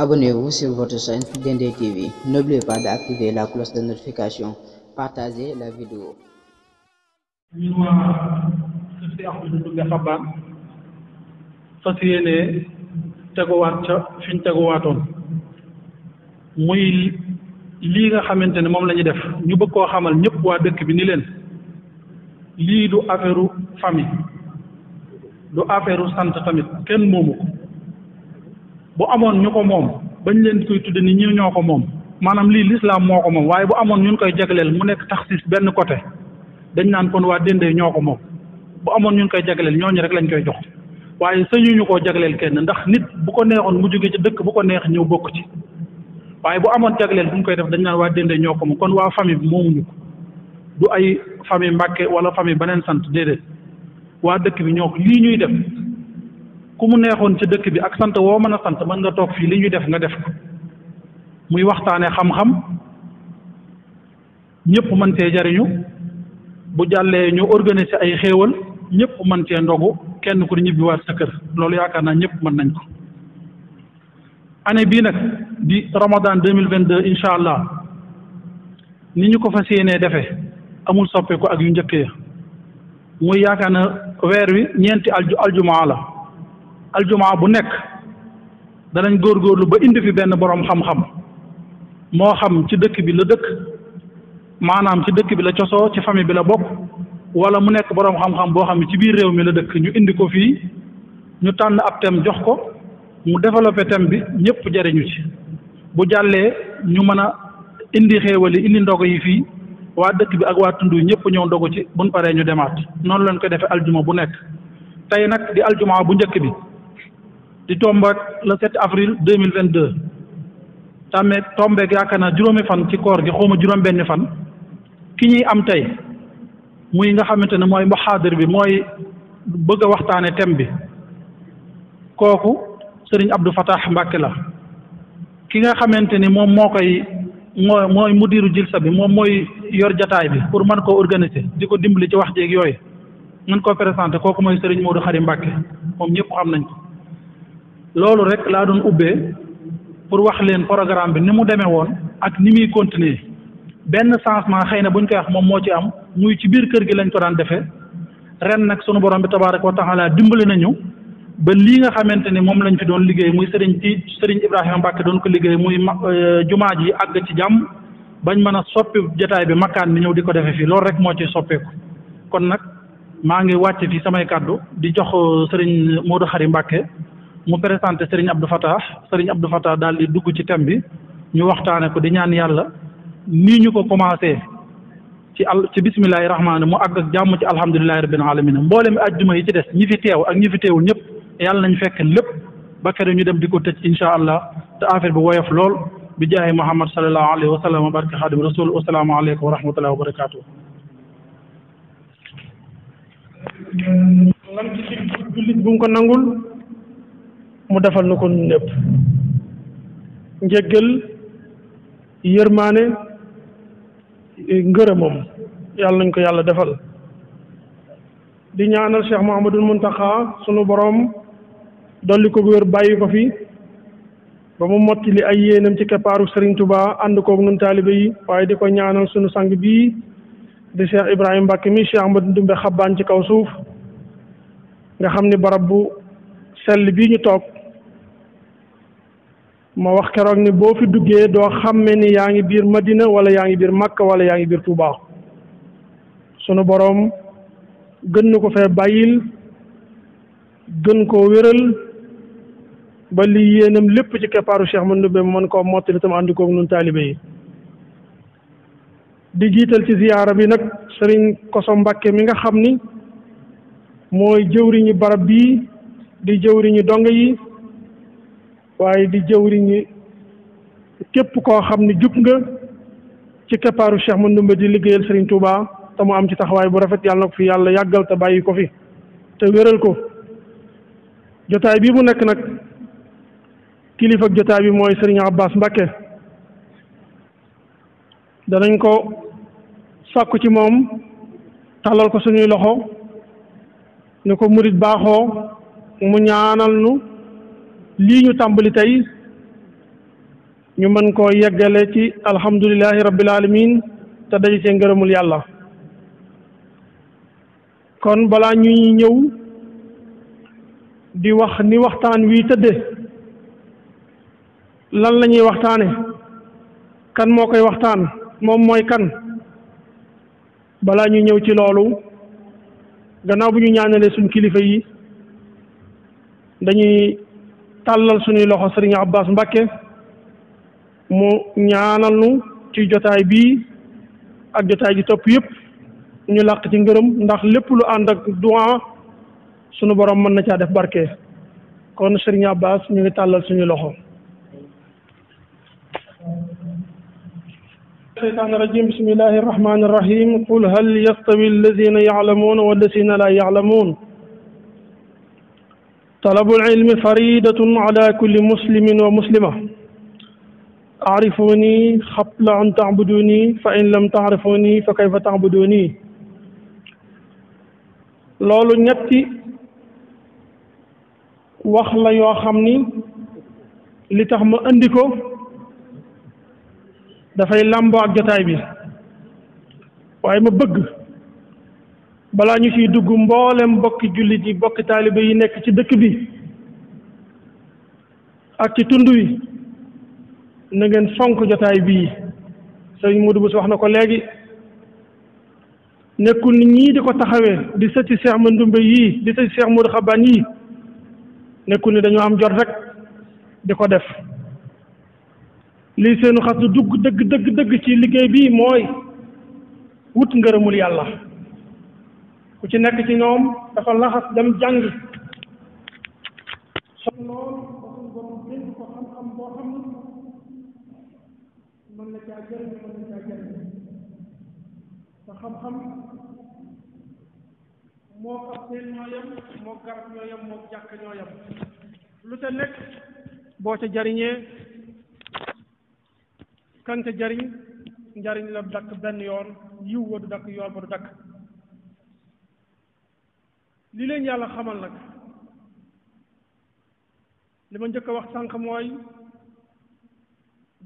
Abonnez-vous sur votre chaîne Dendé TV. N'oubliez pas d'activer la cloche de notification. Partagez la vidéo. ñun waa kër si Ahmadou Ndoumbe Xabaan fas yéene teguwaat ca fi ñu teguwaatoon muy lii nga xamante ne moom la ñuy def ñu bëgg koo xamal ñëpp waa dëkk bi ni leen lii du affaire famille du affaire sant tamit kenn moomu ko bu amoon ñu ko moom bañ leen koy tudde ni ñi ñoo ko moom maanaam lii lislaam moo ko moom waaye bu amoon ñun koy jagleel mu nekk taxsis benn côté dañ naan kon waa Dendé ñoo ko moom bu amoon ñun koy jagleel ñooñu rek lañ koy jox waaye sañu ñu koo jagleel kenn ndax nit bu ko neexoon mu jóge ci dëkk bu ko neex ñëw bokk ci waaye bu amoon jagleel bu ñu koy def dañ naan waa Dendé ñoo ko moom kon waa famille bi moomuñu ko du ay famille Mbàkke wala famille beneen sant déedéet waa dëkk bi ñoo ko lii ñuy def ku mu neexoon ci dëkk bi ak sant woo mën a sant mën nga toog fii li ñuy def nga def ko muy waxtaane xam-xam ñëpp mën cee jariñu bu jàllee ñu organiser ay xéewal ñëpp mën cee ndogu kenn ku ñibbi waat sa kër loolu yaakaar naa ñëpp mën nañ ko année bii nag di Ramadan 2022 incha allah ni ñu ko fas yéenee defee amul soppeeku ak yu njëkk ya muy yaakaar na weer wi ñeenti aljumaa la aljumaa bu nekk danañ góorgóorlu ba indi fi benn boroom xam-xam moo xam ci dëkk bi la dëkk maanaam ci dëkk bi la cosoo ci famille bi la bokk wala mu nekk boroom xam-xam boo xam ne ci biir réew mi la dëkk ñu indi ko fii ñu tànn ab thème jox ko mu développé thème bi ñëpp jariñu ci bu jàllee ñu mën a indi xéewali indi ndogo yi fii waa dëkk bi ak waa tund yi ñëpp ñëw ndogu ci buñ paree ñu demaat noonu lañ koy defee aljuma bu nekk tey nag di aljuma bu njëkk bi di tombeek le 7 avril 2022 tombeek yaakaar naa juróomi fan ci koor gi xawma juróom benni fan ki ñuy am tey muy nga xamante ne mooy muhaadir bi mooy bëgg a waxtaane thème bi kooku sëriñ Abdou Fatah Mbàkke la ki nga xamante ni moom moo koy mooy mudiru jilsa bi moom mooy yor jataay bi pour mën koo organiser di ko dimbali ci wax jeeg yooyu mën koo présenté kooku mooy sëriñ Modou Khary Mbàkke moom ñëpp xam nañ ko loolu rek laa doon ubbee pour wax leen programme bi ni mu demee woon ak ni muy continuer benn changement xëy na buñ koy wax moom moo ci am muy ci biir kër gi lañ ko daan defee ren nag sunu borom bi tabaaraka wa taala dimbali nañu ba lii nga xamante ni moom lañ fi doon liggéey muy sëriñ Ibrahima Mbacke doon ko liggéey muy jumaa ji àgg ci jàmm bañ mën a soppi jotaay bi makkaan bi ñëw di ko defee fii loolu rek moo ci soppeeku kon nag maa ngi wàcc fii samay kàddu di jox sëriñ Modou Khary Mbacke mu présenté sëriñ Abdou Fatah daal di dugg ci thème bi ñu waxtaane ko di ñaan yàlla nii ñu ko commencé ci bismillahi rahmaani mu àgg ak jàmm ci alhamdulillahi rabbil alamin mboolem ajjuma yi ci des ñi fi teew ak ñi fi teewul ñëpp yàlla nañ fekk lépp ba kere ñu dem di ko tëj insha allah te affaire bi woyof lool bi jaahi muhammad sallallahu alayhi wa sallam wa barke xaadim rasul wasalaamu aleykum wa rahmatullahi wa barakatuh lam ci jullit bu mu ko nangul mu defal na ko ñëpp njëggal yërmaane ngërëmam yàlla nañ ko yàlla defal di ñaanal Cheikh Mouhamadoul Mountakha sunu borom dolli ko wér bàyyi ko fi ba mu mottali ay yéenam ci keppaaru Serigne Touba ànd koog nun taalibe yi waaye di ko ñaanal sunu sang bii di Cheikh Ibrahima Mbacke mi Cheikh Ahmadou Ndoumbe Xabaan ci kaw suuf nga xam ni barab bu sell bii ñu toog ma wax keroog ni boo fi duggee doo xàmme ni yaa ngi biir Madina wala yaa ngi biir Makka wala yaa ngi biir Touba sunu boroom gën na ko fee bàyyil gën koo wéral ba li yéenam lépp ci keppaaru Cheikh Ahmadou Ndoumbe mën koo mottali tam ànd koog nun taalibe yi di jiital ci ziyaara bi nag sëriñ Koso Mbàkke mi nga xam ni mooy jëwriñu barab bii di jëwriñu dong yi waaye di jëwriñu képp koo xam ni jub nga ci keppaaru Cheikh Ahmadou Ndoumbe di liggéeyal Serigne Touba te mu am ci taxawaay bu rafet yàlla na ko fi yàlla yàggal te bàyyi ko fi te wéral ko jotaay bii mu nekk nag kilifa ak jotaay bi mooy Serigne Abbas Mbacke danañ ko sàkku ci moom tàllal ko suñuy loxo ni ko murit baaxoo mu ñaanal nu lii ñu tàmbali tey ñu mën koo yeggale ci alhamdulillahi rabbil alamin te daje cee ngërëmul yàlla. kon balaa ñuy ñëw di wax ni waxtaan wi tëdde lan la ñuy waxtaane kan moo koy waxtaan moom mooy kan, balaa ñuy ñëw ci loolu gannaaw bu ñu ñaanalee suñ kilifa yi dañuy tàllal suñuy loxo Sëriñ Abbas Mbacké mu ñaanal nu ci jotaay bii ak jotaay ji topp yëpp ñu làq ci ngërëm, ndax lépp lu ànd ak du'a sunu borom mën na caa def barke. kon Sëriñ Abbas ñu ngi tàllal suñuy loxo. الشيطان الرجيم بسم الله الرحمن الرحيم قل هل يستوي الذين يعلمون والذين لا يعلمون طلب العلم فريدة على كل مسلم ومسلمة أعرفوني قبل أن تعبدوني فإن لم تعرفوني فكيف تعبدوني. loolu ñetti wax la yoo xam ni li tax ma andi ko dafay làmboo ak jotaay bi, waaye ma bëgg balaa ñu ciy dugg mboolem bokki jullit yi bokki taalibe yi nekk ci dëkk bi ak ci tund wi na ngeen fonk jotaay bii. sëriñ Modou Bousso wax na ko léegi, nekkul nit ñii di ko taxawee di sëti Cheikh Mandoumbe yii di sëti Cheikh Modou Xaban yii nekkul ni dañoo am jot rek di ko def. lii seenu xas du dugg dëgg ci liggéey bii mooy wut ngërëmul yàlla. ku ci nekk ci ñoom dafa laxas dem jàngi xam lool ba suñu borom dénk ko xam-xam boo xam ni mën na caa jëriñ te xam-xam moo ab seen ñoo yem moo garab ñoo yem moo jàkk ñoo yem. lu ca nekk boo ca jariñee kan ca jariñ njariñ la dakk benn yoon, yiw wa du dakk, yoon ba du dakk. li leen yàlla xamal nag li ma njëkk a wax sànq mooy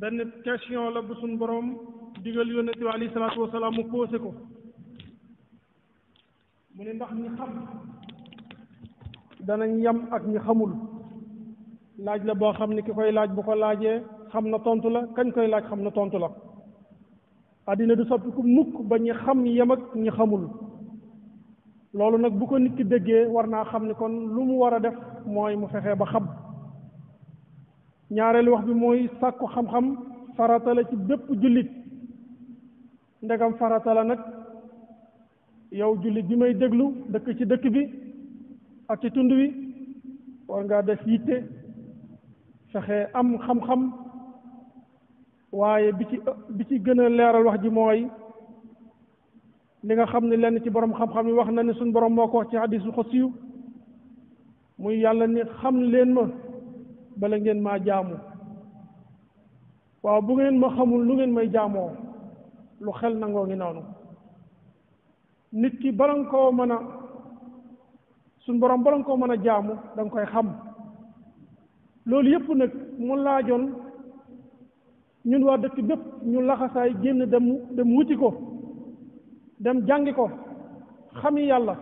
benn question la bu suñ borom digal yonent bi alayhi salaatu wasalaam mu posé ko, mu ne ndax ñi xam danañ yam ak ñi xamul. laaj la boo xam ne ki koy laaj bu ko laajee xam na tontu la, kañ koy laaj xam na tontu la. àddina du soppiku mukk ba ñi xam yem ak ñi xamul. loolu nag bu ko nit ki déggee war naa xam ne kon lu mu war a def mooy mu fexee ba xam. ñaareelu wax bi mooy sàkku xam-xam farata la ci bépp jullit. ndegam farata la nag yow jullit bi may déglu dëkk ci dëkk bi ak ci tund wi war ngaa def yitte fexe am xam-xam. waaye bi ci gën a leeral wax ji mooy li nga xam ne lenn ci borom xam-xam yi wax na ne suñ borom moo ko wax ci hadisul xudsi muy yàlla ni xam leen ma bala ngeen maa jaamu. waaw bu ngeen ma xamul lu ngeen may jaamoo lu xel nangoo ngi noonu. nit ki bala nga koo mën a suñ borom bala nga koo mën a jaamu da nga koy xam. loolu yëpp nag mu laajoon ñun waa dëkk bépp ñu laxasaay génn dem wuti ko, dem jàngi ko, xami yàlla,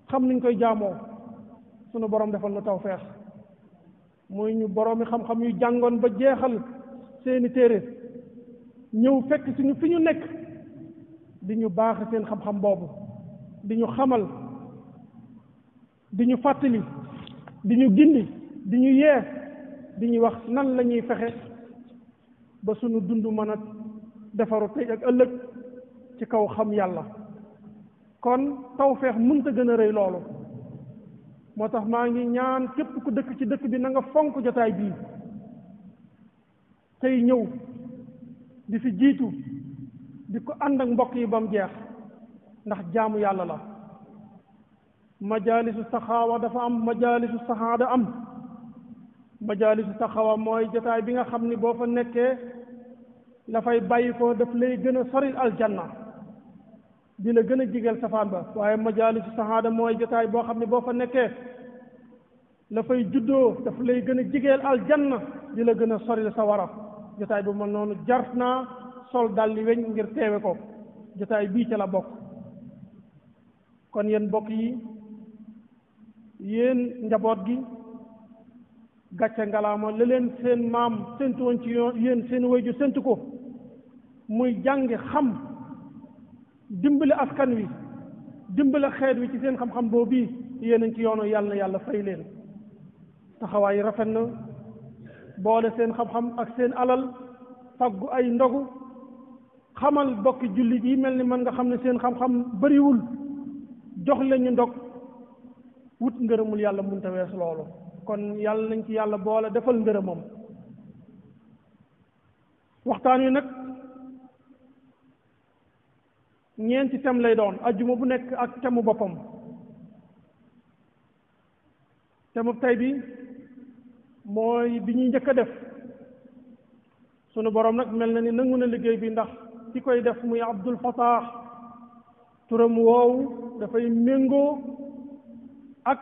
xam niñ koy jaamoo. sunu borom defal na tawfeex muy ñu boroomi xam-xam yu jàngoon ba jeexal seeni téere ñëw fekk suñu fi ñu nekk di ñu baax seen xam-xam boobu, di ñu xamal, di ñu fàttali, di ñu gindi, di ñu yee, di ñu wax nan la ñuy fexe ba sunu dund mën a defaru tey ak ëllëg ci kaw xam yàlla. kon tawfeex mënta gën a rëy loolu. moo tax maa ngi ñaan képp ku dëkk ci dëkk bi na nga fonk jotaay bii tey ñëw di fi jiitu di ko ànd ak mbokk yi ba mu jeex, ndax jaamu yàlla la. majaalisu saxaawa dafa am, majaalisu saxaada am. majaalisu saxaawa mooy jotaay bi nga xam ni boo fa nekkee la fay bàyyi ko daf lay gën a soril aljanna, di la gën a jigeel safaan ba. waaye majaalisu saxaada mooy jotaay boo xam ne boo fa nekkee la fay juddoo daf lay gën a jigeel aljanna, di la gën a soril sawara. jotaay bu mel noonu jar naa sol dalli weñ ngir teewe ko jotaay bii ca la bokk. kon yéen mbokk yi yéen njaboot gi gàcce ngalaama la leen seen maam séntu woon ci yéen seen wayju séntu ko muy jàngi xam dimbali askan wi dimbali xeet wi ci seen xam-xam boobu yéen a ngi ci yoonu yàlla na yàlla fay leen taxawaay rafet na boole seen xam-xam ak seen alal faggu ay ndogu xamal bokki jullit yi mel ni man nga xam ne seen xam-xam bariwul jox leen ñu ndog wut ngërëmul yàlla munta wees loolu kon yàlla nañ ci yàlla boole defal ngërëmam. waxtaan wi nag ñeenti thème lay doon ajjuma bu nekk ak thème boppam. thème tey bi mooy bi ñuy njëkk a def sunu borom nag mel na ni nangu na liggéey bi ndax ki koy def muy Abdul Fattah turam woowu dafay méngoo ak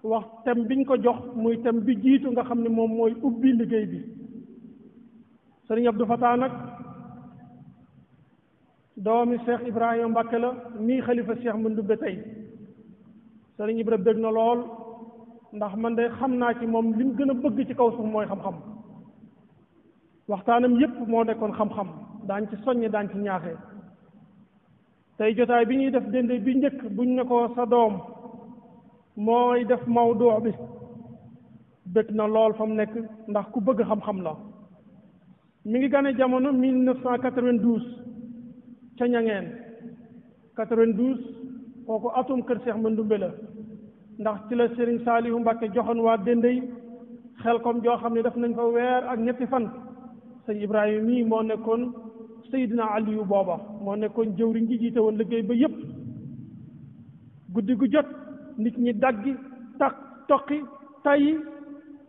wax thème biñ ko jox muy thème bi jiitu nga xam ne moom mooy ubbi liggéey bi. sëriñ Abdul Fattah nag doomi Cheikh Ibrahima Mbacke la mii xalifa Cheikh Mandumbe tey sëriñ Ibra bëgg na lool ndax man de xam naa ci moom li mu gën a bëgg ci kaw suuf mooy xam-xam waxtaanam yépp moo nekkoon xam-xam daañ ci soññe daañ ci ñaaxee. tey jotaay bi ñuy def dende bi njëkk buñ ne ko sa doom mooy def mawdu bi bëgg na lool fa mu nekk ndax ku bëgg xam-xam la. mi ngi gane jamono 1992 ca Ñangeen 92 kooku atum kër Cheikh Mandumbe la ndax ci la Serigne Saliou Mbacke joxoon waa Dendey xel kom joo xam ne def nañ fa weer ak ñetti fan. sëñ Ibrahima mii moo nekkoon Seydina Aliyu booba moo nekkoon jëwriñ ji jiite woon liggéey ba yépp guddi gu jot nit ñi daggi tak toqi tayyi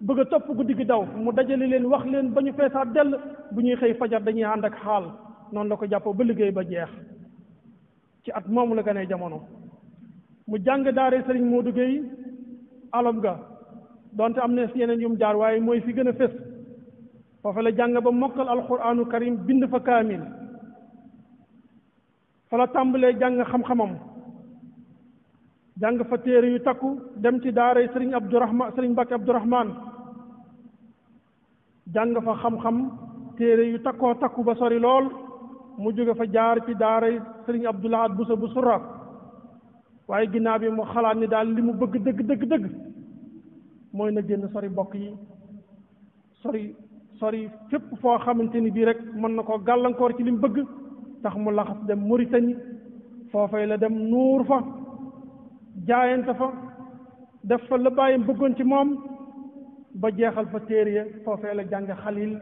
bëgg a topp guddi gi daw mu dajale leen wax leen ba ñu feesaat dell bu ñuy xëy fajar dañuy ànd ak xaal noonu la ko jàppoo ba liggéey ba jeex ci at moomu la ganee jamono. mu jàng daare sëriñ Modou Gueye alam ga donte am na yeneen yum jaar waaye mooy fi gën a fés foofu la jàng ba mokkal alquranu karim bind fa kaamil fa la tàmbalee jàng xam-xamam jàng fa téere yu takku dem ci daare sëriñ Abdourahman sëriñ Mbacke Abdourahman jàng fa xam-xam téere yu takkoo takku ba sori lool mu jóge fa jaar ci daare sëriñ Abdoulahat Bousso bu Sura waaye ginnaaw bi mu xalaat ni daal li mu bëgg dëgg mooy na génn sori mbokk yi sori fépp foo xamante ni bii rek mën na ko gàllankoor ci li mu bëgg tax mu laxas dem Mauritanie foofay la dem nuur fa jaayante fa def fa la bàyyam bëggoon ci moom ba jeexal fa téere ya foofee la jàng xalil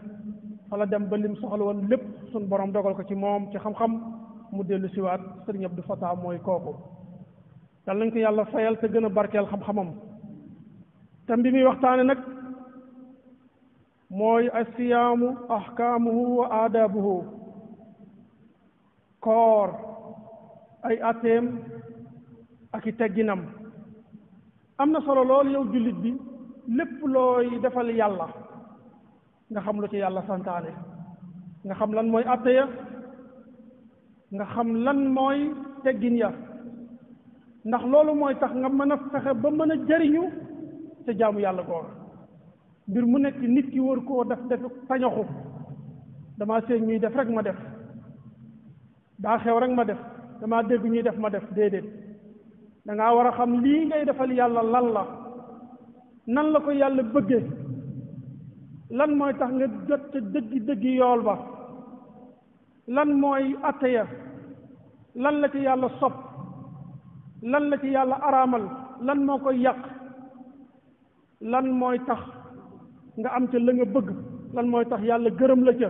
fa la dem ba lim soxla woon lépp suñ borom dogal ko ci moom ci xam-xam mu dellu siwaat sëriñ Abdou Fattah mooy kooku yal nañ ko yàlla fayal te gën a barkeel xam-xamam te bi muy waxtaane nag mooy asiyaamu ahkaamuhu wa aadaabuhu koor ay ateem ak i tegginam am na solo lool yow jullit bi lépp looy defal yàlla nga xam lu ci yàlla santaane nga xam lan mooy atte ya nga xam lan mooy teggin ya ndax loolu mooy tax nga mën a fexe ba mën a jariñu ca jaamu yàlla goor mbir mu nekk nit ki war koo def tañaxu dama seen ñuy def rek ma def daa xew rek ma def dama dégg ñuy def ma def déedéet da ngaa war a xam lii ngay defal yàlla lan la nan la ko yàlla bëggee lan mooy tax nga jot ca dëggi yool ba lan mooy atte ya lan la ci yàlla sopp lan la ci yàlla araamal lan moo koy yàq lan mooy tax nga am ca la nga bëgg lan mooy tax yàlla gërëm la ca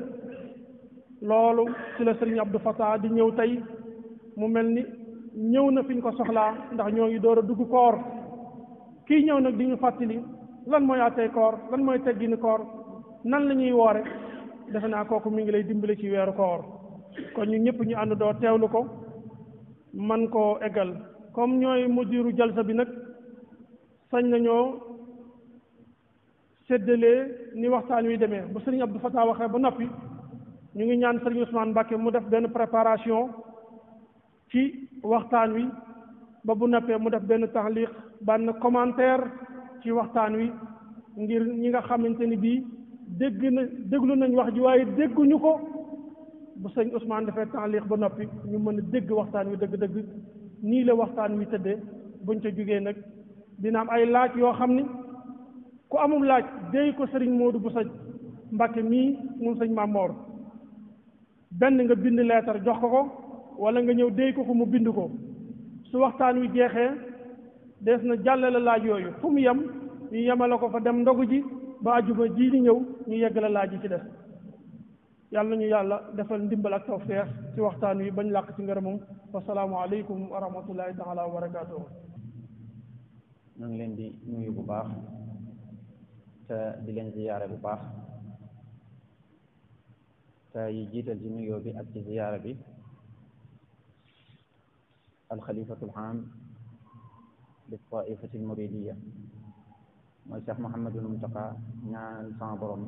loolu ci la sëriñ Abdou Fattah di ñëw tey mu mel ni ñëw na fi ñu ko soxlaa ndax ñoo ngi door a dugg koor kii ñëw nag di ñu fàttali lan mooy àttee koor lan mooy teggini koor nan la ñuy woore defe naa kooku mi ngi lay dimbali ci weeru koor kon ñu ñëpp ñu ànd doo teewlu ko man koo eggal comme ñooy mudiru jalsa bi nag sañ nañoo séddalee ni waxtaan wi demee bu sëriñ Abdou Fatah waxee ba noppi ñu ngi ñaan sëriñ Ousmane Mbacké mu def benn préparation ci waxtaan wi ba bu noppee mu def benn taxliq benn commentaire ci waxtaan wi ngir ñi nga xamante ni bii déglu nañ wax ji waaye dégguñu ko bu sëñ Ousmane defee taxliq ba noppi ñu mën a dégg waxtaan wi dëgg-dëgg nii la waxtaan wi tëddee buñ ca jógee nag dina am ay laaj yoo xam ni ku amul laaj déy ko sëriñ Modou Bousso Mbacké mii moom sëñ Mamor benn nga bind leetar jox ko wala nga ñëw déy ko mu bind ko su waxtaan wi jeexee des na jàllale laaj yooyu fu mu yem ñu yemale ko fa dem ndogu ji ba àjjuma ji di ñëw ñu yeggale laaj yi ci des yàlla ñu yàlla defal ndimbal ak tawfeex ci waxtaan wi bañ làq ci ngërëmam wasalaamu aleykum wa rahmatullahi taala wa barakatuhu ñu ngi leen di nuyu bu baax te di leen ziyaare bu baax te yi jiital ci nuyoo bi ak ci ziyaare bi alxalifatul aam li taifati almuridiya mooy Cheikh Mouhamadul Muntaqa ñaan sama borom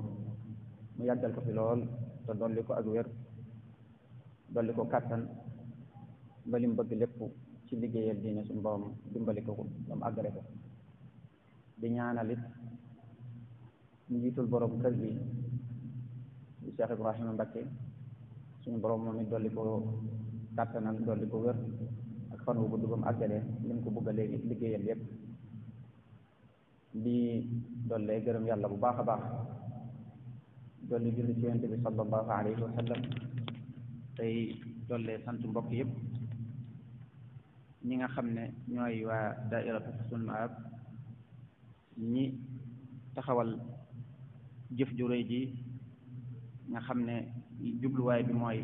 mu yàggal ko fi lool te dolli ko ak wér dolli ko kàttan ba lim bëgg lépp ci liggéeyal diine suñu borom dimbali ko ba mu àggale ko di ñaanalit njiitul borom kër gi di Cheikh Ibrahima Mbacké suñu borom moom it dolli ko kàttanal dolli ko wér ak fan wu gudd ba mu àggale lim ko bëgg a léegi liggéeyal yépp di dollee gërëm yàlla bu baax a baax dolli julli ci yonent bi sallallahu alayhi wa sallam tey dollee sant mbokk yëpp ñi nga xam ne ñooy waa daairatu Husnul Maab ñi taxawal jëf ju rëy ji nga xam ne jubluwaay bi mooy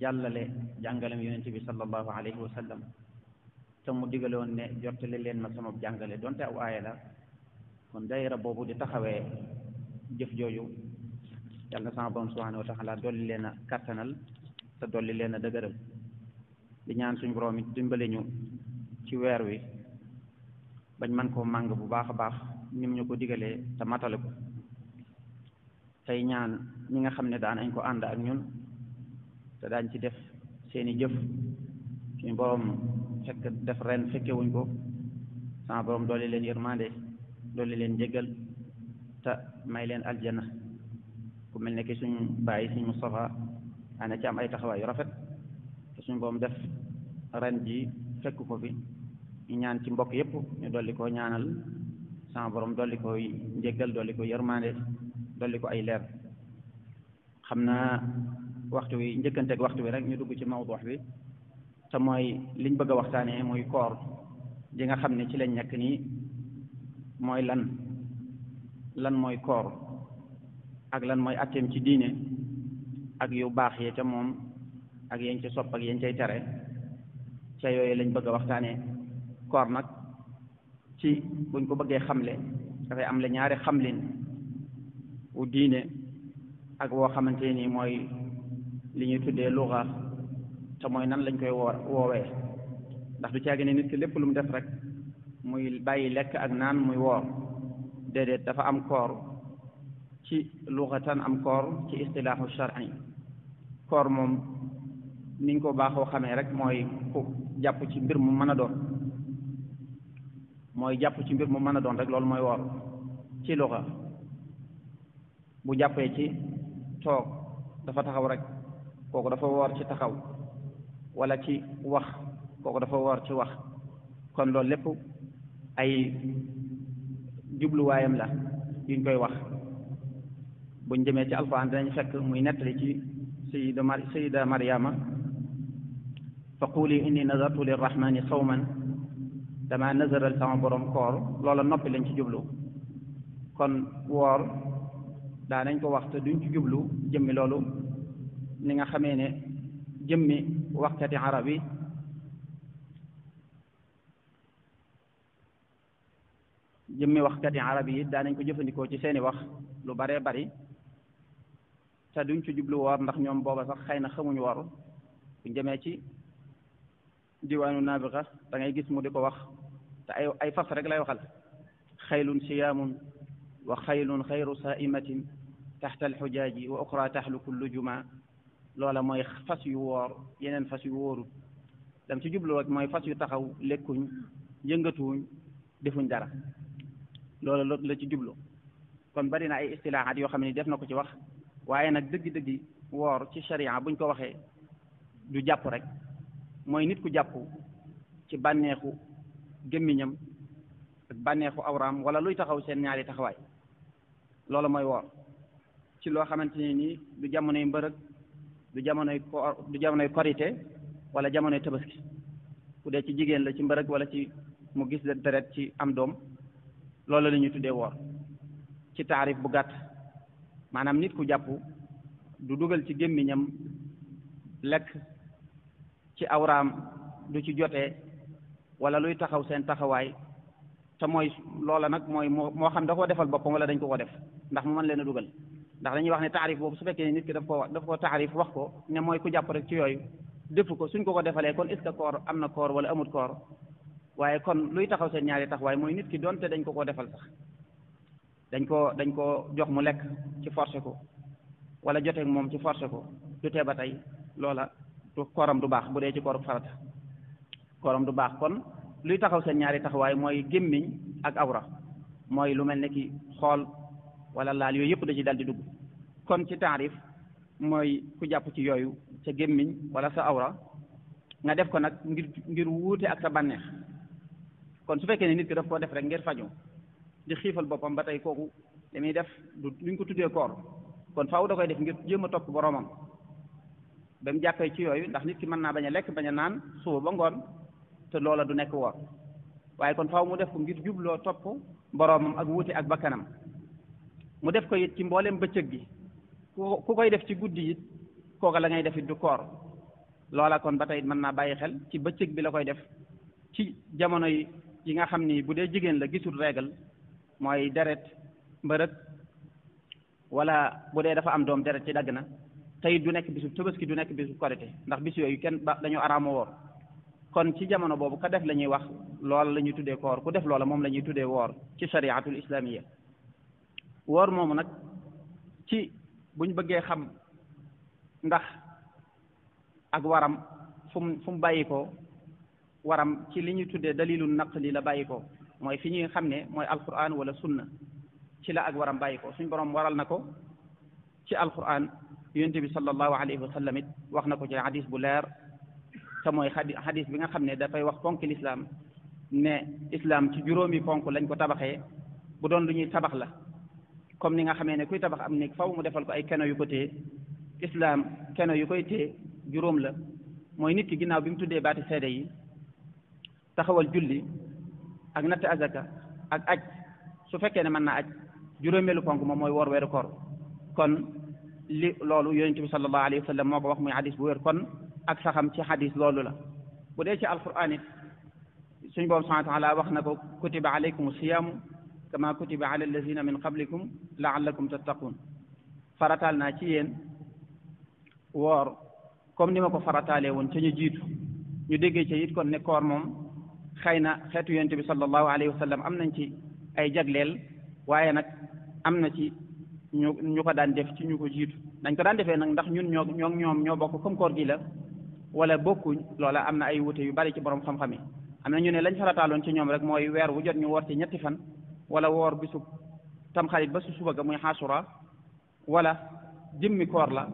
jàllale jàngalem yonent bi sallallahu alayhi wa sallam te mu digaloon ne jottali leen ma sama jàngale donte aw aaya la kon daayira boobu di taxawee jëf jooju yàlla na sama borom subhanahu wa taala dolli leen a kàttanal te dolli leen a dëgëral di ñaan suñu borom it dimbale ñu ci weer wi bañ man koo màng bu baax a baax nim ñu ko digalee te matale ko tey ñaan ñi nga xam ne daan nañ ko ànd ak ñun te daañ ci def seeni jëf suñu borom fekk def ren fekkewuñ ko sama borom dolli leen yërmande dolli leen jéggal te may leen aljana ku mel ne ki suñ bàyyi suñ Moustapha ana ci am ay taxawaay yu rafet te suñ borom def ren ji fekk ko fi ñu ñaan ci mbokk yépp ñu dolli ko ñaanal sama borom dolli ko njéggal dolli ko yërmande dolli ko ay leer xam naa waxtu wi njëkkanteeg waxtu wi rek ñu dugg ci mawduu bi te mooy liñ bëgg a waxtaanee muy koor ji nga xam ne ci lañ nekk nii mooy lan mooy koor ak lan mooy atteem ci diine ak yu baax yee ca moom ak yéen ci sopp ak yéen cay tere ca yooyu lañ bëgg a waxtaanee koor nag ci buñ ko bëggee xamle dafay am la ñaari xamlin wu diine ak woo xamante ni mooy li ñuy tuddee luxa te mooy nan lañ koy woowee ndax du caagi ne nit ki lépp lu mu def rek muy bàyyi lekk ak naan muy woor déedéet dafa am koor ci luxatan am koor ci istilaahu shar'i koor moom niñ ko baaxoo xamee rek mooy ku jàpp ci mbir mu mën a doon rek loolu mooy woor ci luxa bu jàppee ci toog dafa taxaw rek kooku dafa woor ci taxaw wala ci wax kooku dafa woor ci wax kon loolu lépp ay jubluwaayam la yuñ koy wax buñ demee ci alquran dinañ fekk muy nettali ci sayida Maryama fa quli inni nazartu lirrahmani sawman dama nazaral sama borom koor loola noppi lañ ci jublu kon woor daa nañ ko wax te duñ ci jublu jëmmi loolu ni nga xamee ne jëmmi waxkati arab yi daa nañ ko jëfandikoo ci seeni wax lu baree bari te duñ ci jublu woor ndax ñoom booba sax xëy na xamuñu woor buñ demee ci diwaanu Nabiga da ngay gis mu di ko wax te ay fas rek lay waxal xaylun siyaamun wa xaylun xayru saimatin taxta alxujaaji wa oxra taxlu kullu juma loola mooy fas yu woor yeneen fas yu wóorut dam ci jublu rek mooy fas yu taxaw lekkuñ yëngatuwuñ defuñ dara loola la ci jublu kon bari na ay istilaahaat yoo xam ne def na ko ci wax waaye nag dëgg-dëgg woor ci sharia buñ ko waxee du jàpp rek mooy nit ku jàpp ci bànneexu gémmiñam ak bànneexu awraam wala luy taxaw seen ñaari taxawaay loolu mooy woor ci loo xamante ne nii du jamonoy mbërëg du jamonoy korite wala jamonoy tabaski ku dee ci jigéen la ci mbërëg wala ci mu gis deret ci am doom loolu la ñuy tuddee woor ci taarif bu gàtt maanaam nit ku jàpp du dugal ci gémmiñam lekk ci awraam du ci jotee wala luy taxaw seen taxawaay te mooy loola nag mooy moo xam da koo defal boppam wala dañ ko def ndax mu mën leen a dugal ndax dañuy wax ne taarif boobu su fekkee ne nit ki daf ko taarif wax ko ne mooy ku jàpp rek ci yooyu defu ko suñ ko defalee kon est-ce que koor am na koor wala amut koor waaye kon luy taxaw seen ñaari taxawaay mooy nit ki doonte dañ ko defal sax dañ ko jox mu lekk ci forcé ko wala joteeg moom ci forcé ko du tee ba tey loola kooram du baax bu dee ci kooru farata kooram du baax kon luy taxaw seen ñaari taxawaay mooy gémmiñ ak awra mooy lu mel ne ki xool wala laal yooyu yëpp da ci dal di dugg kon ci taarif mooy ku jàpp ci yooyu sa gémmiñ wala sa awra nga def ko nag ngir wuute ak sa bànneex kon su fekkee ne nit ki daf koo def rek ngir faju di xiifal boppam ba tey kooku li muy def du luñ ko tuddee koor kon faaw da koy def ngir jéem a topp boromam ba mu jàppee ci yooyu ndax nit ki mën naa bañ a lekk bañ a naan suba ba ngoon te loola du nekk woor waaye kon faaw mu def ko ngir jubloo topp boromam ak wuute ak bakkanam mu def ko it ci mboolem bëccëg gi ku koy def ci guddi it kooka la ngay def it du koor loola kon ba tey mën naa bàyyi xel ci bëccëg bi la koy def ci jamono yi nga xam ni bu dee jigéen la gisul régal mooy deret mbërëg wala bu dee dafa am doom deret ci dagg na tey du nekk bisu tabaski du nekk bisu korite ndax bis yooyu kenn dañu araama woor kon ci jamono boobu ka def la ñuy wax loola la ñuy tuddee koor ku def loola moom la ñuy tuddee woor ci shariatul islamiyya woor moomu nag ci buñ bëggee xam ndax ak waram fu mu bàyyi ko waram ci li ñuy tuddee dalilu naqli la bàyyi ko mooy fi ñuy xam ne mooy alquran wala sunna ci la ak waram bàyyi ko suñ borom waral na ko ci alquran yonent bi sallallahu alayhi wa sallam it wax na ko ci hadis bu leer te mooy hadis bi nga xam ne dafay wax ponk l'islam ne islam ci juróomi ponk lañ ko tabaxee bu doon lu ñuy tabax la comme ni nga xamee ne kuy tabax am néeg faw mu defal ko ay keno yu ko téye islam keno yu koy téye juróom la mooy nit ki ginnaaw bi mu tuddee baati seede yi taxawal julli ak natt azaka ak aj su fekkee ne mën naa aj juróomeelu ponk moom mooy woor weeru koor kon li loolu yonent bi sallallahu alayhi wa sallam moo ko wax muy hadis bu wér kon ak saxam ci hadis loolu la bu dee ci alquran it suñ boobu subhanahu wa taala wax na ko kutiba alaykum siyaamu kama kutiba ala allazina min qablikum laallakum tattaqun farataal naa ci yéen woor comme ni ma ko farataalee woon ca ñu jiitu ñu déggee ci it kon ne koor moom xëy na xeetu yonent bi sallallahu alayhi wa sallam am nañ ci ay jagleel waaye nag am na ci ñu ko daan def ci ñu ko jiitu dañ ko daan defee nag ndax ñun ñoom ñoo bokk comme koor gi la wala bokkuñ loola am na ay wute yu bari ci borom xam-xam yi am na ñu ne lañ farataaloon ci ñoom rek mooy weer wu jot ñu woor ci ñetti fan wala woor bisu tamxarit ba su suba ga muy xaasura wala jëmmi koor la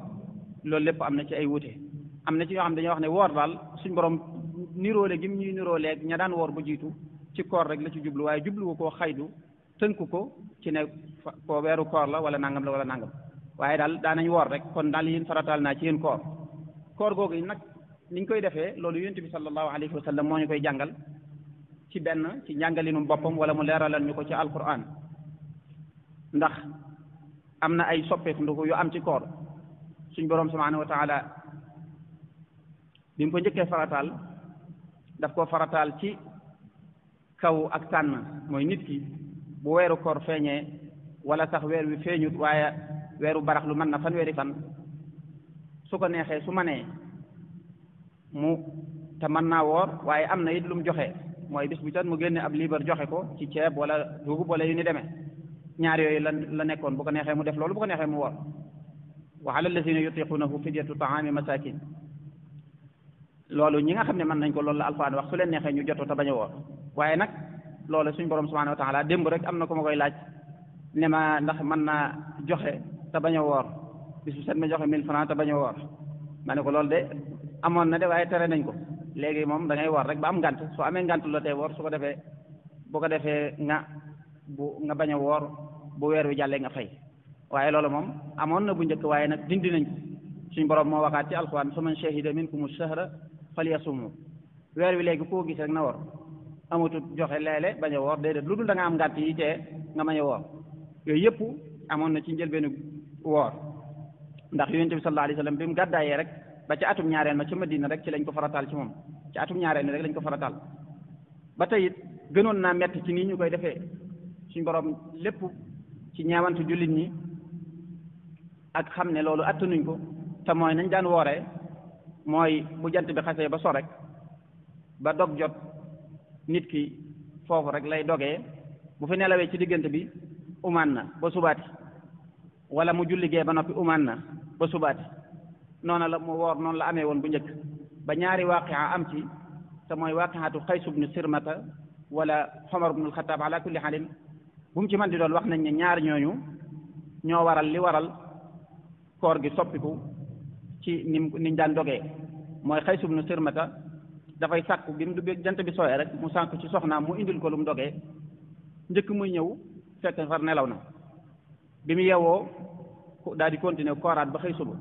loolu lépp am na ci ay wute am na ci yoo xam dañoo wax ne woor daal suñ borom niroole gi ñuy nirooleeg ña daan woor bu jiitu ci koor rek la ci jublu waaye jubluwu koo xaydu tënku ko ci ne ko weeru koor la wala nangam la wala nangam waaye daal daanañ woor rek kon daal yéen farataal naa ci yéen koor googu nag niñ koy defee loolu yonent bi sallallahu alayhi wa sallam moo ñu koy jàngal ci benn ci njàngalinu boppam wala mu leeralal ñu ko ci alquran ndax am na ay soppeeku ndugu yu am ci koor suñ boroom subhanahu wa taala bi mu ko njëkkee farataal daf ko farataal ci kaw ak tànn mooy nit ki bu weeru koor feeñee wala sax weer wi feeñut waaye weeru barax lu mën na fanweeri fan su ko neexee su manee mu te mën naa woor waaye am na it lu mu joxe mooy bis bu jot mu génne ab liibar joxe ko ci ceeb wala dugub wala yu ni demee ñaar yooyu la nekkoon bu ko neexee mu def loolu bu ko neexee mu woor wa ala allazina yutiqunahu fidyatu taami masakin loolu ñi nga xam ne mën nañ ko loolu la alquran wax su leen neexee ñu jotoo te bañ a woor waaye nag loolu suñ borom subhanahu wa taala démb rek am na ko ma koy laaj ne ma ndax mën naa joxe te bañ a woor bis bu set ma joxe 1000 francs te bañ a woor ma ne ko loolu de amoon na de waaye tere nañ ko léegi moom da ngay woor rek ba am ngant soo amee ngant la tey woor su ko defee bu ko defee nga bañ a woor bu weer wi jàllee nga fay waaye loolu moom amoon na bu njëkk waaye nag dindi nañ ko suñ borom moo waxaat ci alquran faman shahida minkumu shahra falyasumhu weer wi léegi koo gis rek na woor amatut joxe leele bañ a woor déedéet lu dul da nga am ngànt yi tee nga bañ a woor yooyu yëpp amoon na ci njëlbeenu woor ndax yonent bi sallallahu alayhi wa sallam bi mu gàddaayee rek ba ci atum ñaareel ma ca Madina rek ci lañ ko farataal ci moom ci atum ñaareel mi rek lañ ko farataal ba tey it gënoon naa metti ci nii ñu koy defee suñ borom lépp ci ñeewantu jullit ñi ak xam ne loolu attanuñ ko te mooy nañ daan wooree mooy bu jant bi xasee ba so rek ba dog jot nit ki foofu rek lay dogee bu fi nelawee ci diggante bi umaan na ba subaati wala mu julligee ba noppi umaan na ba subaati noonu la mu woor noonu la amee woon bu njëkk ba ñaari waaqia am ci te mooy waaqiatu Qays ibnu Sirmata wala Omar ibnu Alxataab ala kulli xaalin bu mu ci man di doon wax nañ ne ñaar ñooñu ñoo waral li waral koor gi soppiku ci niñ daan dogee mooy Qays ibnu Sirmata dafay sàkku bi mu duggee jant bi sooyee rek mu sànku ci soxnaam mu indil ko lu mu dogee njëkk muy ñëw fekk far nelaw na bi mu yeewoo daal di continuer kooraat ba xëy suba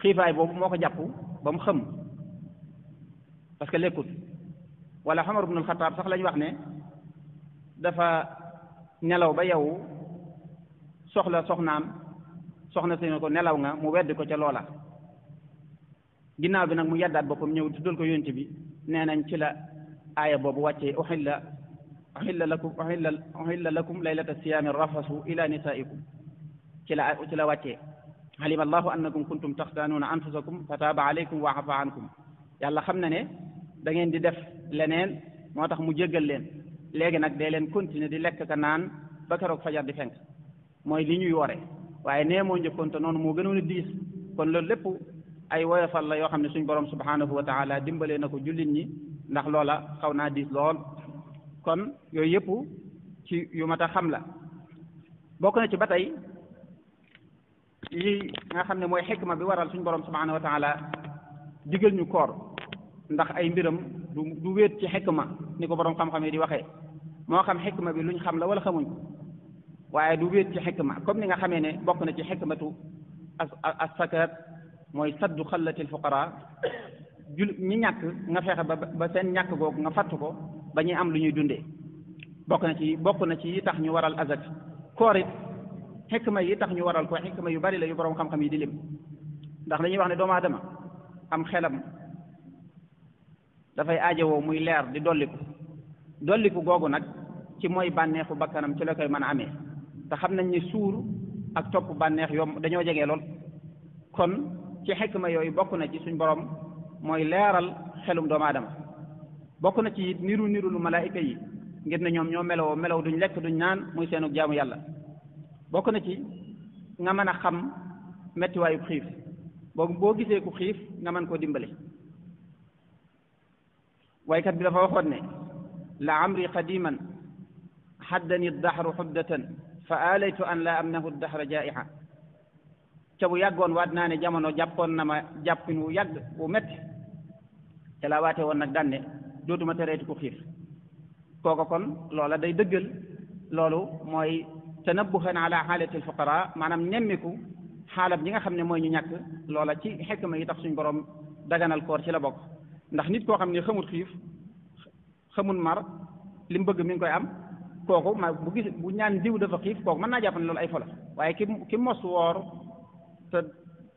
xiifaay boobu moo ko jàpp ba mu xëm parce que lekkut wala Umar ibn al-Khattab sax lañu wax ne dafa nelaw ba yeewu soxnaam soxna si ne ko nelaw nga mu weddi ko ca loola ginnaaw bi nag mu yeddaat boppam ñëw tuddal ko yonent bi nee nañ ci la aaya boobu wàccee uhilla lakum laylata siyaami rafasu ila nisaikum ci la wàccee alima allahu annakum kuntum taxtaanuuna anfusakum fa taaba alaykum wa afa ankum yàlla xam na ne da ngeen di def leneen moo tax mu jéggal leen léegi nag dee leen continuer di lekk ka naan ba keroog fajar di fenk mooy li ñuy wore waaye nee moo njëkkoon te noonu moo gënoon a diis kon loolu lépp ay woyofal la yoo xam ne suñ borom subhanahu wa taala dimbalee na ko jullit ñi ndax loola xaw naa diis lool kon yooyu yëpp ci yu mat a xam la bokk na ci ba tey yi nga xam ne mooy xikma bi waral suñ borom subhanahu wa taala digal ñu koor ndax ay mbiram du wéet ci xikma ni ko borom xam-xam yi di waxee moo xam xikma bi luñ xam la wala xamuñ ko waaye du wéet ci xikma comme ni nga xamee ne bokk na ci xikmatu as-sakat mooy saddu xallatil fuqara ñi ñàkk nga fexe ba seen ñàkk googu nga fatt ko ba ñuy am lu ñuy dundee bokk na ci yi tax ñu waral azak koor it xikma yi tax ñu waral ko xikma yu bari la yu borom xam-xam yi di lim ndax dañuy wax ne doomu aadama am xelam dafay aajowoo muy leer di dolliku googu nag ci mooy bànneexu bakkanam ci la koy mën a amee te xam nañ ni suur ak topp bànneex yomb dañoo jege lool kon ci xikma yooyu bokk na ci suñ borom mooy leeral xelum doomu aadama bokk na ci niru lu malaayika yi ngir ne ñoom ñoo melaw duñ lekk duñ naan muy seenu jaamu yàlla bokk na ci nga mën a xam mettiwaayu xiif boo gisee ku xiif nga mën koo dimbale waykat bi dafa waxoon ne la amri qadiman haddani dahru xuddatan fa alaytu an la amnahu dahra jaiha ca bu yàggoon waat naa ne jamono jàppoon na ma jàppin wu yàgg wu metti ca laa waate woon nag daan ne dootuma tereeti ku xiif kooka kon loola day dëggal loolu mooy tanabbuhan ala xaalati alfuqara maanaam nemmiku xaalab ñi nga xam ne mooy ñu ñàkk loola ci xikma yi tax suñ borom daganal koor ci la bokk ndax nit koo xam ne xamul xiif xamul mar li mu bëgg mi ngi koy am kooku bu ñaan diw dafa xiif kooku mën naa jàpp ne loolu ay fola waaye ki mos woor te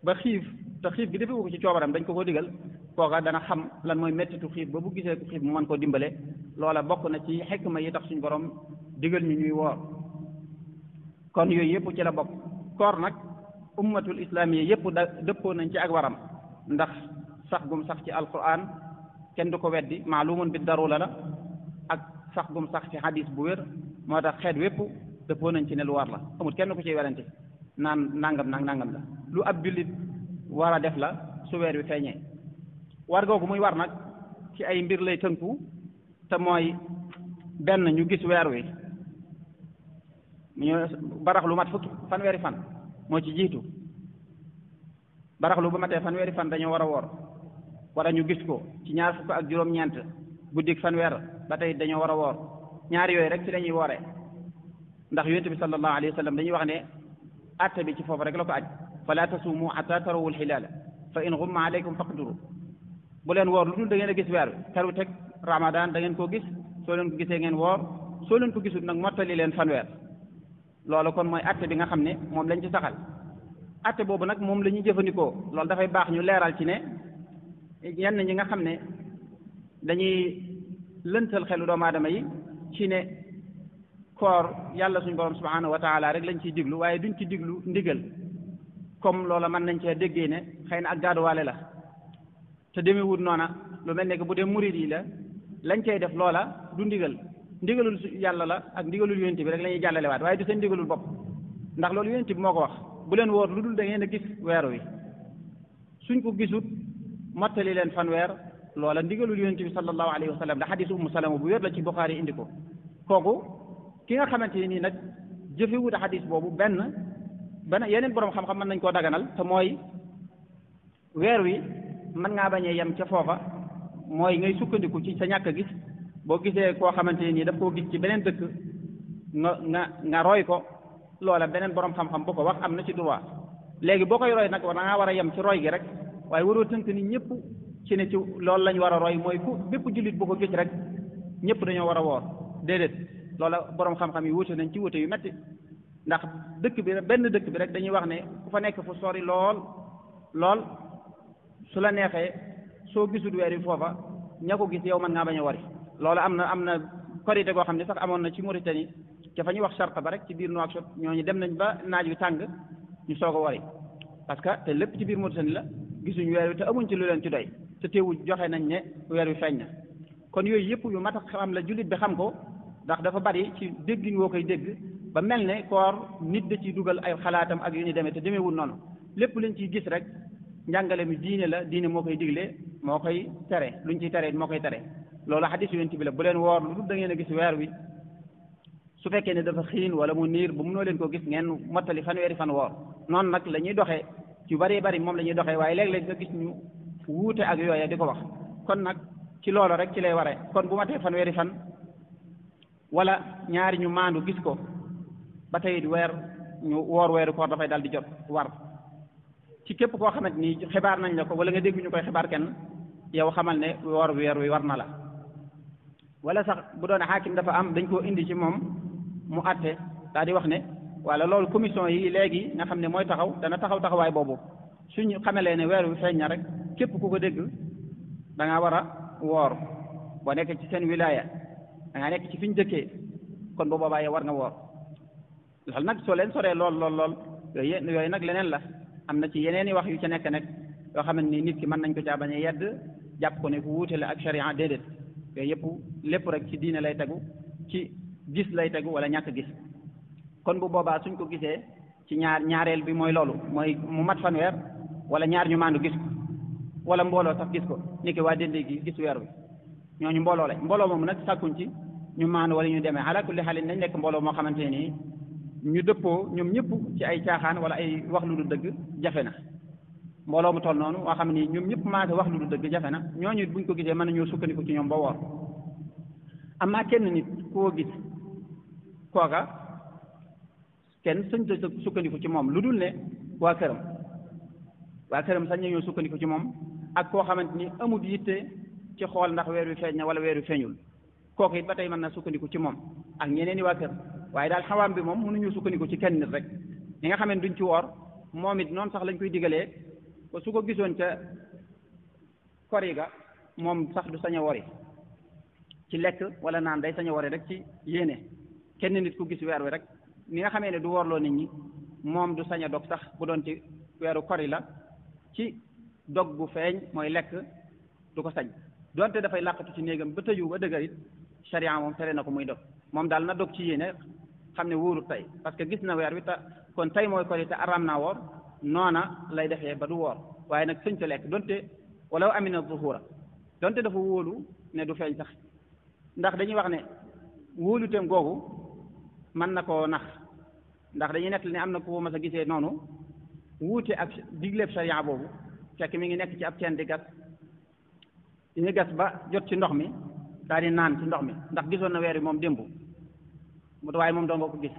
ba xiif te xiif gi defewu ko ci coobaram dañ ko digal kooka dana xam lan mooy mettitu xiif ba bu gisee ku xiif mu mën koo dimbale loola bokk na ci xikma yi tax suñ borom digal ñu ñuy woor kon yooyu yëpp ci la bokk koor nag ummatul islamiyya yëpp dëppoo nañ ci ak waram ndax sax gum sax ci alquran kenn du ko weddi maalumun bi darura la ak sax gum sax ci hadis bu wér moo tax xeet wépp dëppoo nañ ci ne lu war la amul kenn ku ciy werante naan nangam nangam la lu ab jullit war a def la su weer wi feeñee war googu muy war nag ci ay mbir lay tënku te mooy benn ñu gis weer wi ñu baraxlu mat fanweeri fan moo ci jiitu baraxlu bu matee fanweeri fan dañoo war a woor wala ñu gis ko ci ñaar fukk ak juróom-ñeent guddik fanweer ba tey dañoo war a woor ñaari yooyu rek ci dañuy woore ndax yonent bi sallallahu alayhi wa sallam dañuy wax ne atte bi ci foofu rek la ko aj fala tasuumu hatta tarawul hilaala fa in ghumma alaykum faqduru bu leen woor lu dul da ngeen a gis weer wi teru teg ramadan da ngeen koo gis soo leen ko gisee ngeen woor soo leen ko gisul nag mottali leen fanweer loolu kon mooy atte bi nga xam ne moom lañ ci saxal atte boobu nag moom la ñuy jëfandikoo loolu dafay baax ñu leeral ci ne ñenn ñi nga xam ne dañuy lëntal xelu doomu aadama yi ci ne koor yàlla suñu borom subhanahu wa taala rek lañ ciy diglu waaye duñ ci diglu ndigal comme loola mën nañ cee déggee ne xëy na ak gaaduwaale la te demewut noona lu mel ne que bu dee murid yi la lañ cay def loola du ndigalul yàlla la ak ndigalul yonent bi rek la ñuy jàllalewaat waaye du seen ndigalul bopp ndax loolu yonent bi moo ko wax bu leen woor lu dul da ngeen a gis weer wi suñ ko gisut mottali leen fanweer loola ndigalul yonent bi sallallahu alayhi wa sallam da xadiis Ummu Salama bu wér la ci Buxaari indi ko kooku ki nga xamante nii nag jëfewut a xadiis boobu benn yeneen boroom xam-xam mën nañ koo daganal te mooy weer wi mën ngaa bañee yem ca foofa mooy ngay sukkandiku ci sa ñàkk a gis boo gisee koo xamante nii daf koo gis ci beneen dëkk nga roy ko loola beneen boroom xam-xam bu ko wax am na ci droit léegi boo koy roy nag da ngaa war a yem ci roy gi rek waaye waroo tënk ni ñëpp ci ne ci loolu lañ war a roy mooy ku bépp jullit bu ko gis rek ñëpp dañoo war a woor déedéet loola boroom xam-xam yi wuute nañ ci wuute yu metti ndax dëkk bi benn dëkk bi rek dañuy wax ne ku fa nekk fu sori lool su la neexee soo gisul weer wi foofa ña ko gis yow mën ngaa bañ a wari loolu am na korité goo xam ne sax amoon na ci Mauritanie ca fa ñuy wax Charq ba rek ci biir Nouakchott ñooñu dem nañ ba naaj wi tàng ñu soog a wari parce que te lépp ci biir Mauritanie la gisuñ weer wi te amuñ ci lu leen ci doy te teewul joxe nañ ne weer wi feeñ na kon yooyu yëpp yu mat a xam la jullit bi xam ko ndax dafa bari ci déggin woo koy dégg ba mel ne koor nit da ciy dugal ay xalaatam ak yu ñu demee te demeewul noonu lépp luñ ciy gis rek njàngale mi diine la diine moo koy digle moo koy tere luñ ciy tere moo koy tere loolu xadis yonent bi la bu leen woor lu dul da ngeen a gis weer wi su fekkee ne dafa xiin wala mu niir ba mënoo leen ko gis ngeen mottali fanweeri fan woor noonu nag la ñuy doxee ci bari bari moom la ñuy doxee waaye léeg-léeg nga gis ñu wuute ak yooya di ko wax kon nag ci loolu rek ci lay waree kon bu matee fanweeri fan wala ñaari ñu maandu gis ko ba tey weer ñu woor weeru koor dafay dal di jot war ci képp koo xamante ni xibaar nañ la ko wala nga dégg ñu koy xibaar kenn yow xamal ne woor weer wi war na la wala sax bu doon xaakim dafa am dañ koo indi ci moom mu àtte daa di wax ne wala loolu commission yi léegi nga xam ne mooy taxaw dana taxawaay boobu suñu xamalee ne weer wi feeñ na rek képp ku ko dégg da ngaa war a woor boo nekk ci seen wilaya da ngaa nekk ci fi ñu dëkkee kon bu boobaa yow war nga woor loolu nag soo leen soree lool yooyu nag leneen la am na ci yeneen i wax yu ca nekk nag yoo xamante ni nit ki mën nañ ko caa bañ a yedd jàpp ko ne ku wuute la ak sharia déedéet yooyu yëpp lépp rek ci diine lay tegu ci gis lay tegu wala ñàkk gis kon bu boobaa suñ ko gisee ci ñaareel bi mooy loolu mooy mu mat fanweer wala ñaar ñu maandu gis ko wala mbooloo sax gis ko ni ki waa Dendé gi gis weer wi ñooñu mbooloo lañ mbooloo moomu nag sàkkuñ ci ñu maandu wala ñu demee ala kulli xaalin nañ nekk mbooloo moo xamante nii ñu dëppoo ñoom ñëpp ci ay caaxaan wala ay wax lu du dëgg jafe na mbooloo mu toll noonu waa xam ni ñoom ñëpp maase wax lu du dëgg jafe na ñooñu buñ ko gisee mën nañoo sukkandiku ci ñoom ba woor amaa kenn nit koo gis kooka kenn sañ ta sukkandiku ci moom lu dul ne waa këram sañ nañoo sukkandiku ci moom ak koo xamante ni amul yitte ci xool ndax weer wi feeñ na wala weer wi feeñul kooku it ba tey mën na sukkandiku ci moom ak ñeneen i waa kër waaye daal xawaam bi moom mënuñu sukkandiku ci kenn nit rek ñi nga xam ne duñ ci woor moom it noonu sax lañ koy digalee ba su ko gisoon ca kori ga moom sax du sañ a wori ci lekk wala naan day sañ a wori rek ci yéene kenn nit ku gis weer wi rek ni nga xamee ne du woorloo nit ñi moom du sañ a dog sax bu doon ci weeru kori la ci dog bu feeñ mooy lekk du ko sañ donte dafay làqatu ci néegam ba tëju ba dëgër it sharia moom tere na ko muy dog moom daal na dog ci yéene xam ne wóorut tey parce que gis na weer wi te kon tey mooy korite araam naa woor noona lay defee ba du woor waaye nag sëñ ta lekk donte walaw amina zuhura donte dafa wóolu ne du feeñ sax ndax dañuy wax ne wóoluteem googu mën na koo nax ndax dañuy nekk ne am na ko mas a gisee noonu wuute ak digleeb sariya boobu fekk mi ngi nekk ci ab teen di gas ba jot ci ndox mi daal di naan ci ndox mi ndax gisoon na weer wi moom démb mu waaye moom doo nga ko gis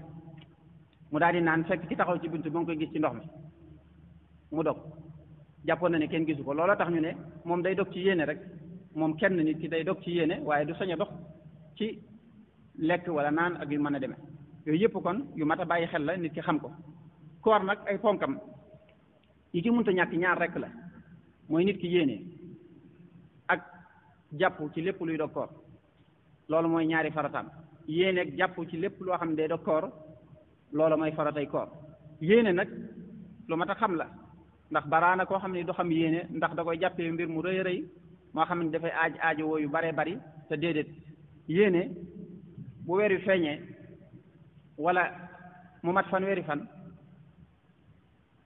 mu daal di naan fekk ci taxaw ci buntu ba nga koy gis ci ndox mi mu dog jàppoon na ne kenn gisu ko looloo tax ñu ne moom day dog ci yéene rek moom kenn nit ki day dog ci yéene waaye du sañ a dox ci lekk wala naan ak yu mën a demee yooyu yëpp kon yu mat a bàyyi xel la nit ki xam ko koor nag ay ponkam yi ci mënta ñàkk ñaar rek la mooy nit ki yéene ak jàpp ci lépp luy dog koor loolu mooy ñaari farataam yéene ak jàpp ci lépp loo xam ne day dog koor loolu mooy faratay koor yéene nag lu mat a xam la ndax baraana koo xam ne du xam yéene ndax da koy jàppee mbir mu rëy rëy moo xam ne dafay aajo woo yu baree bari te déedéet yéene bu weer wi feeñee wala mu mat fanweeri fan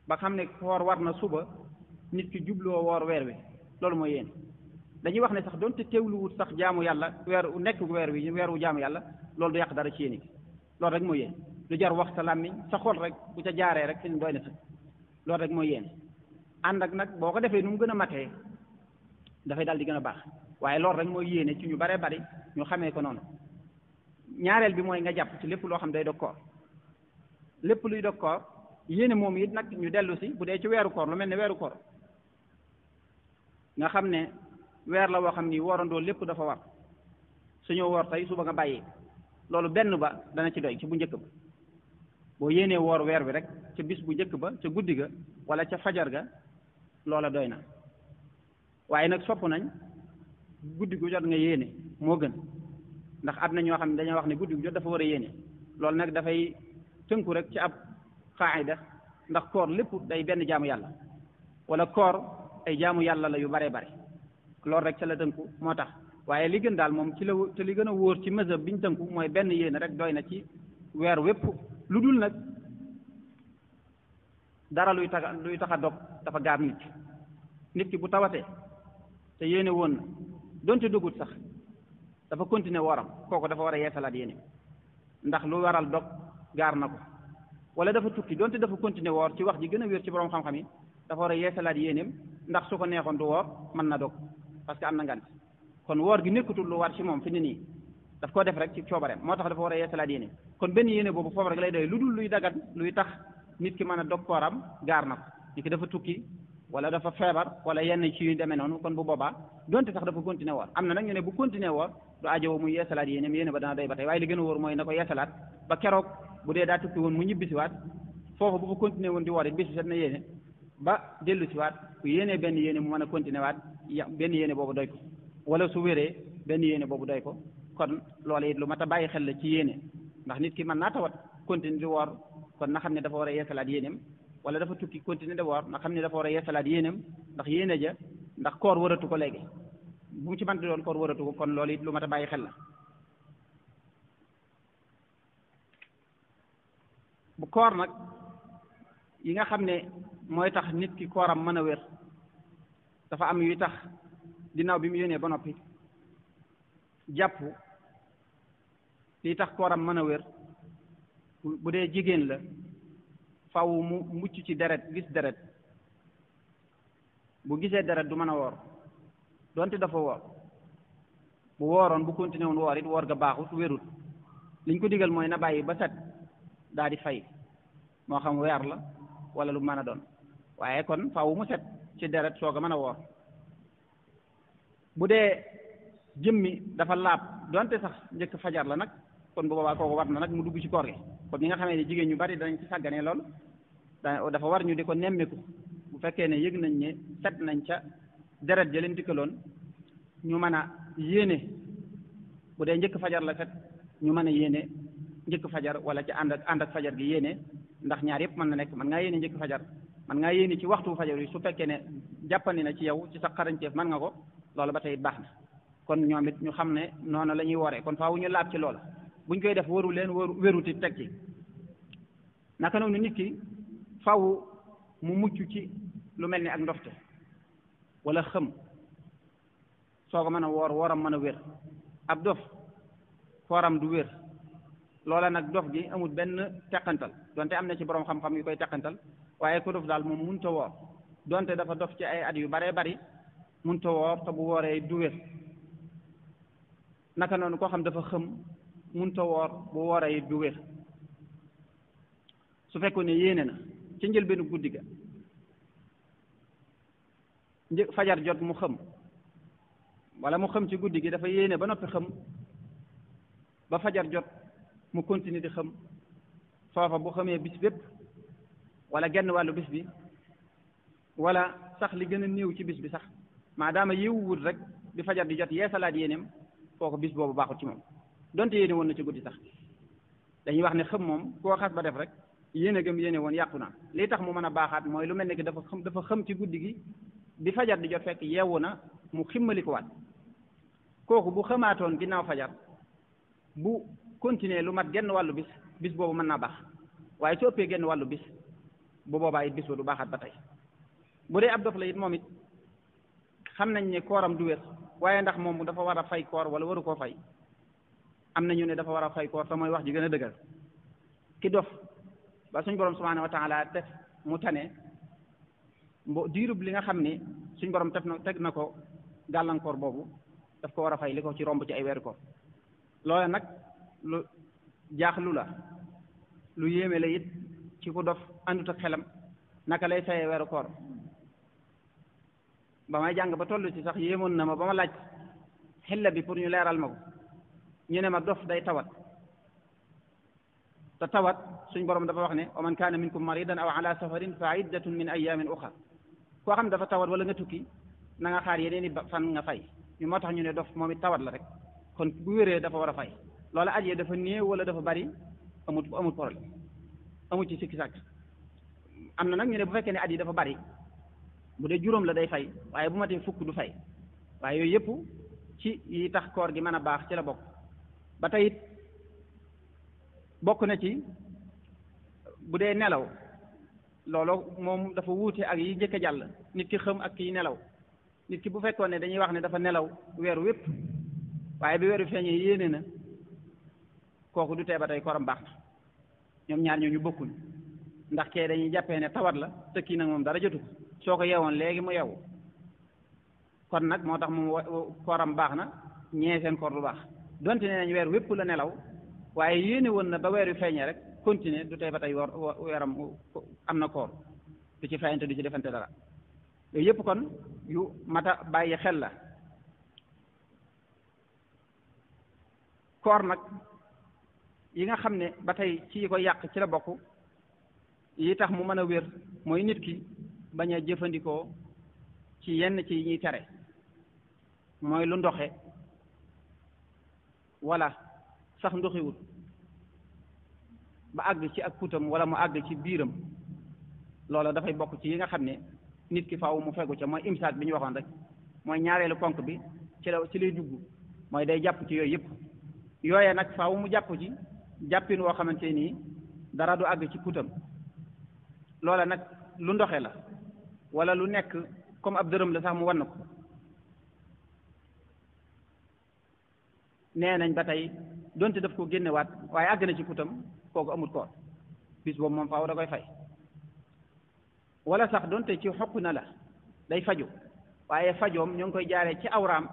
ba xam ne koor war na suba nit ki jubloo woor weer wi loolu mooy yéene dañuy wax ne sax doonte teewluwut sax jaamu yàlla nekk weer wu jaamu yàlla loolu du yàq dara ci yéene gi loolu rek mooy yéene du jar wax sa làmmiñ sa xol rek bu ca jaaree rek fi ñu doy na sax loolu rek mooy yéene ànd ak nag boo ko defee nu mu gën a matee dafay daal di gën a baax waaye loolu rek mooy yéene ci ñu baree bari ñu xamee ko noonu ñaareel bi mooy nga jàpp ci lépp loo xam day dog koor lépp luy dog koor yéene moom it nag ñu dellu si bu dee ci weeru koor lu mel ne weeru koor nga xam ne weer la woo xam ni woorandoo lépp dafa war suñu woor tey suba nga bàyyi loolu benn ba dana ci doy ci bu njëkk ba boo yéenee woor weer bi rek ca bis bu njëkk ba ca guddi ga wala ca fajar ga loola doy na waaye nag sopp nañ guddi gu jot nga yéene moo gën ndax am na ñoo xam ne dañoo wax ne guddi gu jot dafa war a yéene loolu nag dafay tënku rek ci ab xaayida ndax koor lépp day benn jaamu yàlla wala koor ay jaamu yàlla la yu bare bare loolu rek ca la tënku moo tax waaye li gën daal moom ci la te li gën a wóor ci mazhab bi ñu tënku mooy benn yéene rek doy na ci weer wépp lu dul nag dara luy tax a dog dafa gaar nit ki bu tawatee te yéene woon na donte dogut sax dafa continuer woram kooku dafa war a yeesalaat yéene ndax lu waral dog gaar na ko wala dafa tukki donte dafa continuer woor ci wax ji gën a wér ci borom xam-xam yi dafa war a yeesalaat yéeneem ndax su ko neexoon du woor mën na dog parce que am na ngant kon woor gi nekkutul lu war ci moom fi ne nii daf koo def rek ci coobareem moo tax dafa war a yeesalaat yéene kon benn yéene boobu foofu rek lay doy lu dul luy dagat luy tax nit ki mën a dog kooram gaar na ko nit ki dafa tukki wala dafa feebar wala yenn ci yu demee noonu kon bu boobaa donte sax dafa continuer woor am na nag ñu ne bu continuer woor du aajowo muy yeesalaat yéeneem yéene ba dana doy ba tey waaye li gën a wóor mooy na ko yeesalaat ba keroog bu dee daa tukki woon mu ñibbisiwaat foofu bu fa continuer woon di woor it bis set na yéene ba dellu siwaat bu yéenee benn yéene mu mën a continuer waat benn yéene boobu doy ko wala su wéree benn yéene boobu doy ko kon loolu it lu mat a bàyyi xel la ci yéene ndax nit ki mën naa tawat continuer di woor kon na xam ne dafa war a yeesalaat yéeneem wala dafa tukki continuer di woor na xam ne dafa war a yeesalaat yéeneem ndax yéene ja ndax koor waratu ko léegi bu mu ci mën di doon koor waratu ko kon loolu it lu mat a bàyyi xel la bu koor nag yi nga xam ne mooy tax nit ki kooram mën a wér dafa am yuy tax ginnaaw bi mu yéenee ba noppi jàpp lii tax kooram mën a wér bu dee jigéen la faw mu mucc ci deret gis deret bu gisee deret du mën a woor donte dafa woor bu wooroon bu continué woon woor it woor ga baaxut wérut liñ ko digal mooy na bàyyi ba set daa di fay moo xam weer la wala lu mën a doon waaye kon faw mu set ci deret soog a mën a woor bu dee jëmmi dafa laab donte sax njëkk fajar la nag kon bu boobaa kooku war na nag mu dugg ci koor gi kon ñi nga xamee ne jigéen ñu bari danañ ci sàgganee loolu dafa war ñu di ko nemmeeku bu fekkee ne yëg nañ ne set nañ ca deret ja leen dikkaloon ñu mën a yéene bu dee njëkk fajar la set ñu mën a yéene njëkk fajar wala ci ànd ak fajar gi yéene ndax ñaar yëpp mën na nekk mën ngaa yéene njëkk fajar mën ngaa yéene ci waxtu fajar yi su fekkee ne jàppandi na ci yow ci sa xarañteef mën nga ko loolu ba tey baax na kon ñoom it ñu xam ne noonu la ñuy wooree kon faaw ñu laab ci loola buñ koy def waru leen wéruti teg ci naka noonu nit ki faw mu mucc ci lu mel ni ak ndofte wala xëm soo ko mën a wooram mën a wér ab dof kooram du wér loola nag dof gi amul benn teqantal donte am na ci borom xam-xam yu koy teqantal waaye ko dof daal moom mënut a woor donte dafa dof ci ay at yu baree bari mënut a woor te bu wooree du wér naka noonu koo xam dafa xëm mënut a woor bu wooree du wér su fekkoon ne yéene na ci njëlbeenu guddi ga fajar jot mu xëm wala mu xëm ci guddi gi dafa yéene ba noppi xëm ba fajar jot mu continue di xëm foofa bu xamee bis bépp wala genn wàllu bis bi wala sax li gën a néew ci bis bi sax maadaama yeewuwut rek bi fajar di jot yeesalaat yéeneem kooku bis boobu baaxut ci moom donte yéene woon na ci guddi sax dañuy wax ne xëm moom koo xas ba def rek yéene gëm yéene woon yàqu na lii tax mu mën a baaxaat mooy lu mel ne que dafa xëm ci guddi gi bi fajar di jot fekk yeewu na mu ximmali ko waat kooku bu xamaatoon ginnaaw fajar bu continuer lu mat genn wàllu bis boobu mën naa baax waaye su ëppee genn wàllu bis bu boobaa it bis ba du baaxaat ba tey bu dee ab dof la it moom it xam nañ ne kooram du wér waaye ndax moom dafa war a fay koor wala waru koo fay am na ñu ne dafa war a fay koor te mooy wax ji gën a dëgër ki dof ba suñ borom subhanahu wa taala def mu tane diirub li nga xam ne suñ borom teg na ko gàllankoor boobu daf ko war a fay li ko ci romb ci ay weeru koor loola nag lu jaaxlu la lu yéeme la it ci ku dof àndut ak xelam naka lay fayee weeru koor ba may jàng ba toll ci sax yéemoon na ma ba ma laaj xilla bi pour ñu leeral ma ko ñu ne ma dof day tawat te tawat suñ borom dafa wax ne wa man kaana minkum maridan aw ala safarin fa iddatun min ayamin uxar koo xam dafa tawat wala nga tukki na nga xaar yeneen i fan nga fay ñu moo tax ñu ne dof moom it tawat la rek kon bu wéree dafa war a fay loola ajee dafa néew wala dafa bari amut problème amut ci sikki sàkk am na nag ñu ne bu fekkee ne at yi dafa bari bu dee juróom la day fay waaye bu matee fukk du fay waaye yooyu yëpp ci yi tax koor gi mën a baax ci la bokk ba tey it bokk na ci bu dee nelaw loolu moom dafa wuute ak yi njëkk a jàll nit ki xëm ak kiy nelaw nit ki bu fekkoon ne dañuy wax ne dafa nelaw weeru wépp waaye bi weeru feeñee yéene na kooku du tee ba tey kooram baax na ñoom ñaar ñoo ñu bokkuñ ndax kee dañuy jàppee ne tawat la te kii nag moom dara jotu ko soo ko yeewoon léegi mu yeewu kon nag moo tax moom kooram baax na ñee seen koor du baax donte ne nañ weer wépp la nelaw waaye yéene woon na ba weer yu feeñee rek continuer du tey ba tey weeram am na koor du ci fayante du ci defante dara yooyu yëpp kon yu mata bàyyi xel la koor nag yi nga xam ne ba tey ci ko yàq ci la bokk yi tax mu mën a wér mooy nit ki bañ a jëfandikoo ci yenn ci ñuy tere mooy lu ndoxe wala sax ndoxiwut ba àgg ci ak putam wala mu àgg ci biiram loola dafay bokk ci yi nga xam ne nit ki faaw mu fegu ca mooy imsaak bi ñu waxoon rek mooy ñaareelu ponk bi ci lay dugg mooy day jàpp ci yooyu yëpp yooye nag faaw mu jàpp ci jàppin woo xamante nii dara du àgg ci putam loola nag lu ndoxe la wala lu nekk comme ab dërëm la sax mu wann ko nee nañ ba tey donte daf ko génnewaat waaye àgg na ci putam kooku amul koor bis boobu moom faaw da koy fay wala sax donte ci xokk na la day faju waaye fajoom ñoo ngi koy jaaree ci awraam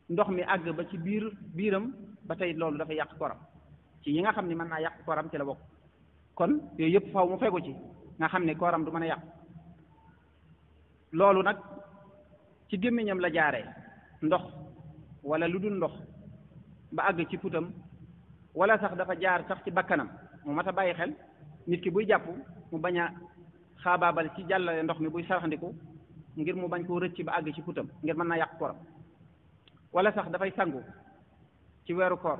ndox mi àgg ba ci biiram ba tey loolu dafa yàq koram ci yi nga xam ne mën naa yàq koram ci la bokk kon yooyu yëpp faaw mu fegu ci nga xam ne koram du mën a yàq loolu nag ci gémmiñam la jaaree ndox wala lu dul ndox ba àgg ci putam wala sax dafa jaar sax ci bakkanam mu mat a bàyyi xel nit ki buy jàpp mu bañ a xaabaabal ci jàllale ndox mi buy saraxandiku ngir mu bañ koo rëcc ba àgg ci putam ngir mën naa yàq koram wala sax dafay sangu ci weeru koor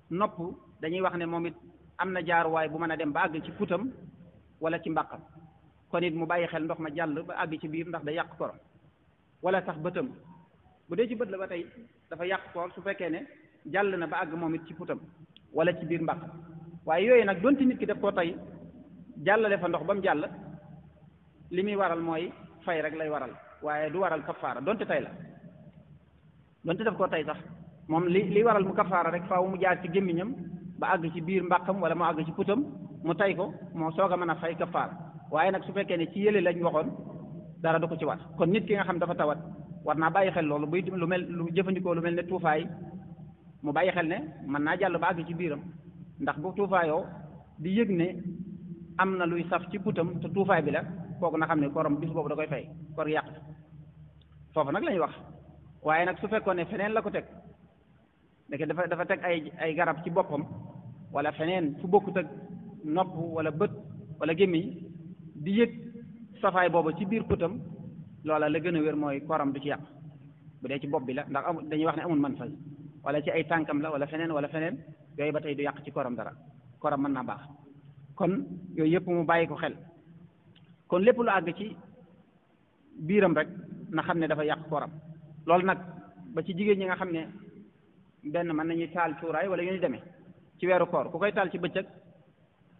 nopp dañuy wax ne moom it am na jaaruwaay bu mën a dem ba àgg ci putam wala ci mbàqam kon it mu bàyyi xel ndox ma jàll ba àgg ci biir ndax day yàq koram wala sax bëtam bu dee ci bët la ba tey dafa yàq koor su fekkee ne jàll na ba àgg moom it ci putam wala ci biir mbaq waaye yooyu nag donte nit ki def koo tey jàllale fa ndox ba mu jàll li muy waral mooy fay rek lay waral waaye du waral kafaara donte tey la donte def koo tey sax moom li waral mu kafaara rek faaw mu jaar ci gémmiñam ba àgg ci biir mbaqam wala mu àgg ci putam mu tey ko moo soog a mën a fay kafaara waaye nag su fekkee ne ci yële lañ waxoon dara du ko ci war kon nit ki nga xam dafa tawat war naa bàyyi xel loolu buy lu jëfandikoo lu mel ne tuufaay mu bàyyi xel ne mën naa jàll ba àgg ci biiram ndax bu tuufaayoo di yëg ne am na luy saf ci putam te tuufaay bi la kooku na xam ne korom bis boobu da koy fay kor yàq foofu nag lañuy wax waaye nag su fekkoon ne feneen la ko teg deke dafa teg ay garab ci boppam wala feneen fu bokkut ak nopp wala bët wala gémmiñ di yëg safaay boobu ci biir putam loola la gën a wér mooy koram du ci yàq bu dee ci bopp bi la ndax dañuy wax ne amul man fay wala ci ay tànkam la wala feneen yooyu ba tey du yàq ci koram dara koram mën naa baax kon yooyu yëpp mu bàyyi ko xel kon lépp lu àgg ci biiram rek na xam ne dafa yàq koram loolu nag ba ci jigéen ñi nga xam ne benn mën nañuy taal cuuraay wala yu ñu demee ci weeru koor ku koy taal ci bëccëg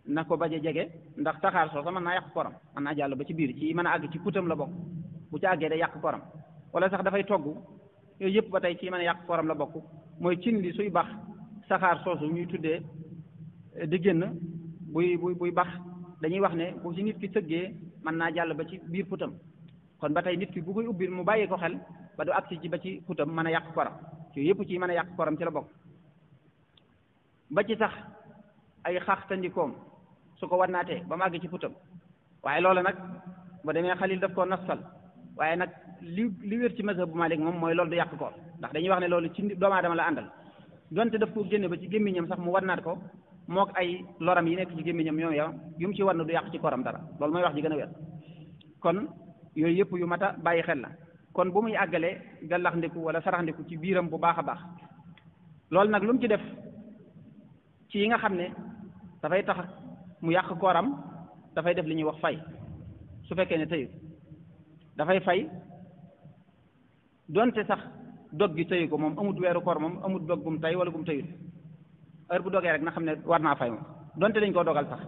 na ko bañ a jege ndax taxaar soo sax mën naa yàq koram mën naa jàll ba ci biir ci mën a àgg ci putam la bokk bu ci àggee day yàq koram wala sax dafay togg yooyu yëpp ba tey ci mën a yàq koram la bokk mooy cin li suy bax saxaar soosu ñuy tuddee di génn buy bax dañuy wax ne bu ci nit ki sëggee mën naa jàll ba ci biir putam kon ba tey nit ki bu koy ubbi mu bàyyi ko xel ba du agsi ci ba ci putam mën a yàq koram yooyu yëpp ci mën a yàq koram ci la bokk ba ci sax ay xaax tandikoom su ko wannaatee ba mu àgg ci putam waaye loola nag ba demee xalil daf koo nasal waaye nag li wér ci mazhab bu Malik moom mooy loolu du yàq koor ndax dañuy wax ne loolu ci doomu aadama la àndal donte daf ko génne ba ci gémmiñam sax mu wannaat ko mook ay loram yi nekk ci gémmiñam ñoom yow yu mu ci wann du yàq ci koram dara loolu mooy wax ji gën a wér kon yooyu yëpp yu mat a bàyyi xel la kon bu muy àggalee gallax ndiku wala sarax ndiku ci biiram bu baax a baax loolu nag lu mu ci def ci yi nga xam ne dafay tax mu yàq kooram dafay def li ñuy wax fay su fekkee ne tëyu dafay fay donte sax dog gi tëyu ko moom amut weeru koor moom amut dog gum tey wala gum tëyut heure bu dogee rek na xam ne war naa fay moom donte dañ koo dogal sax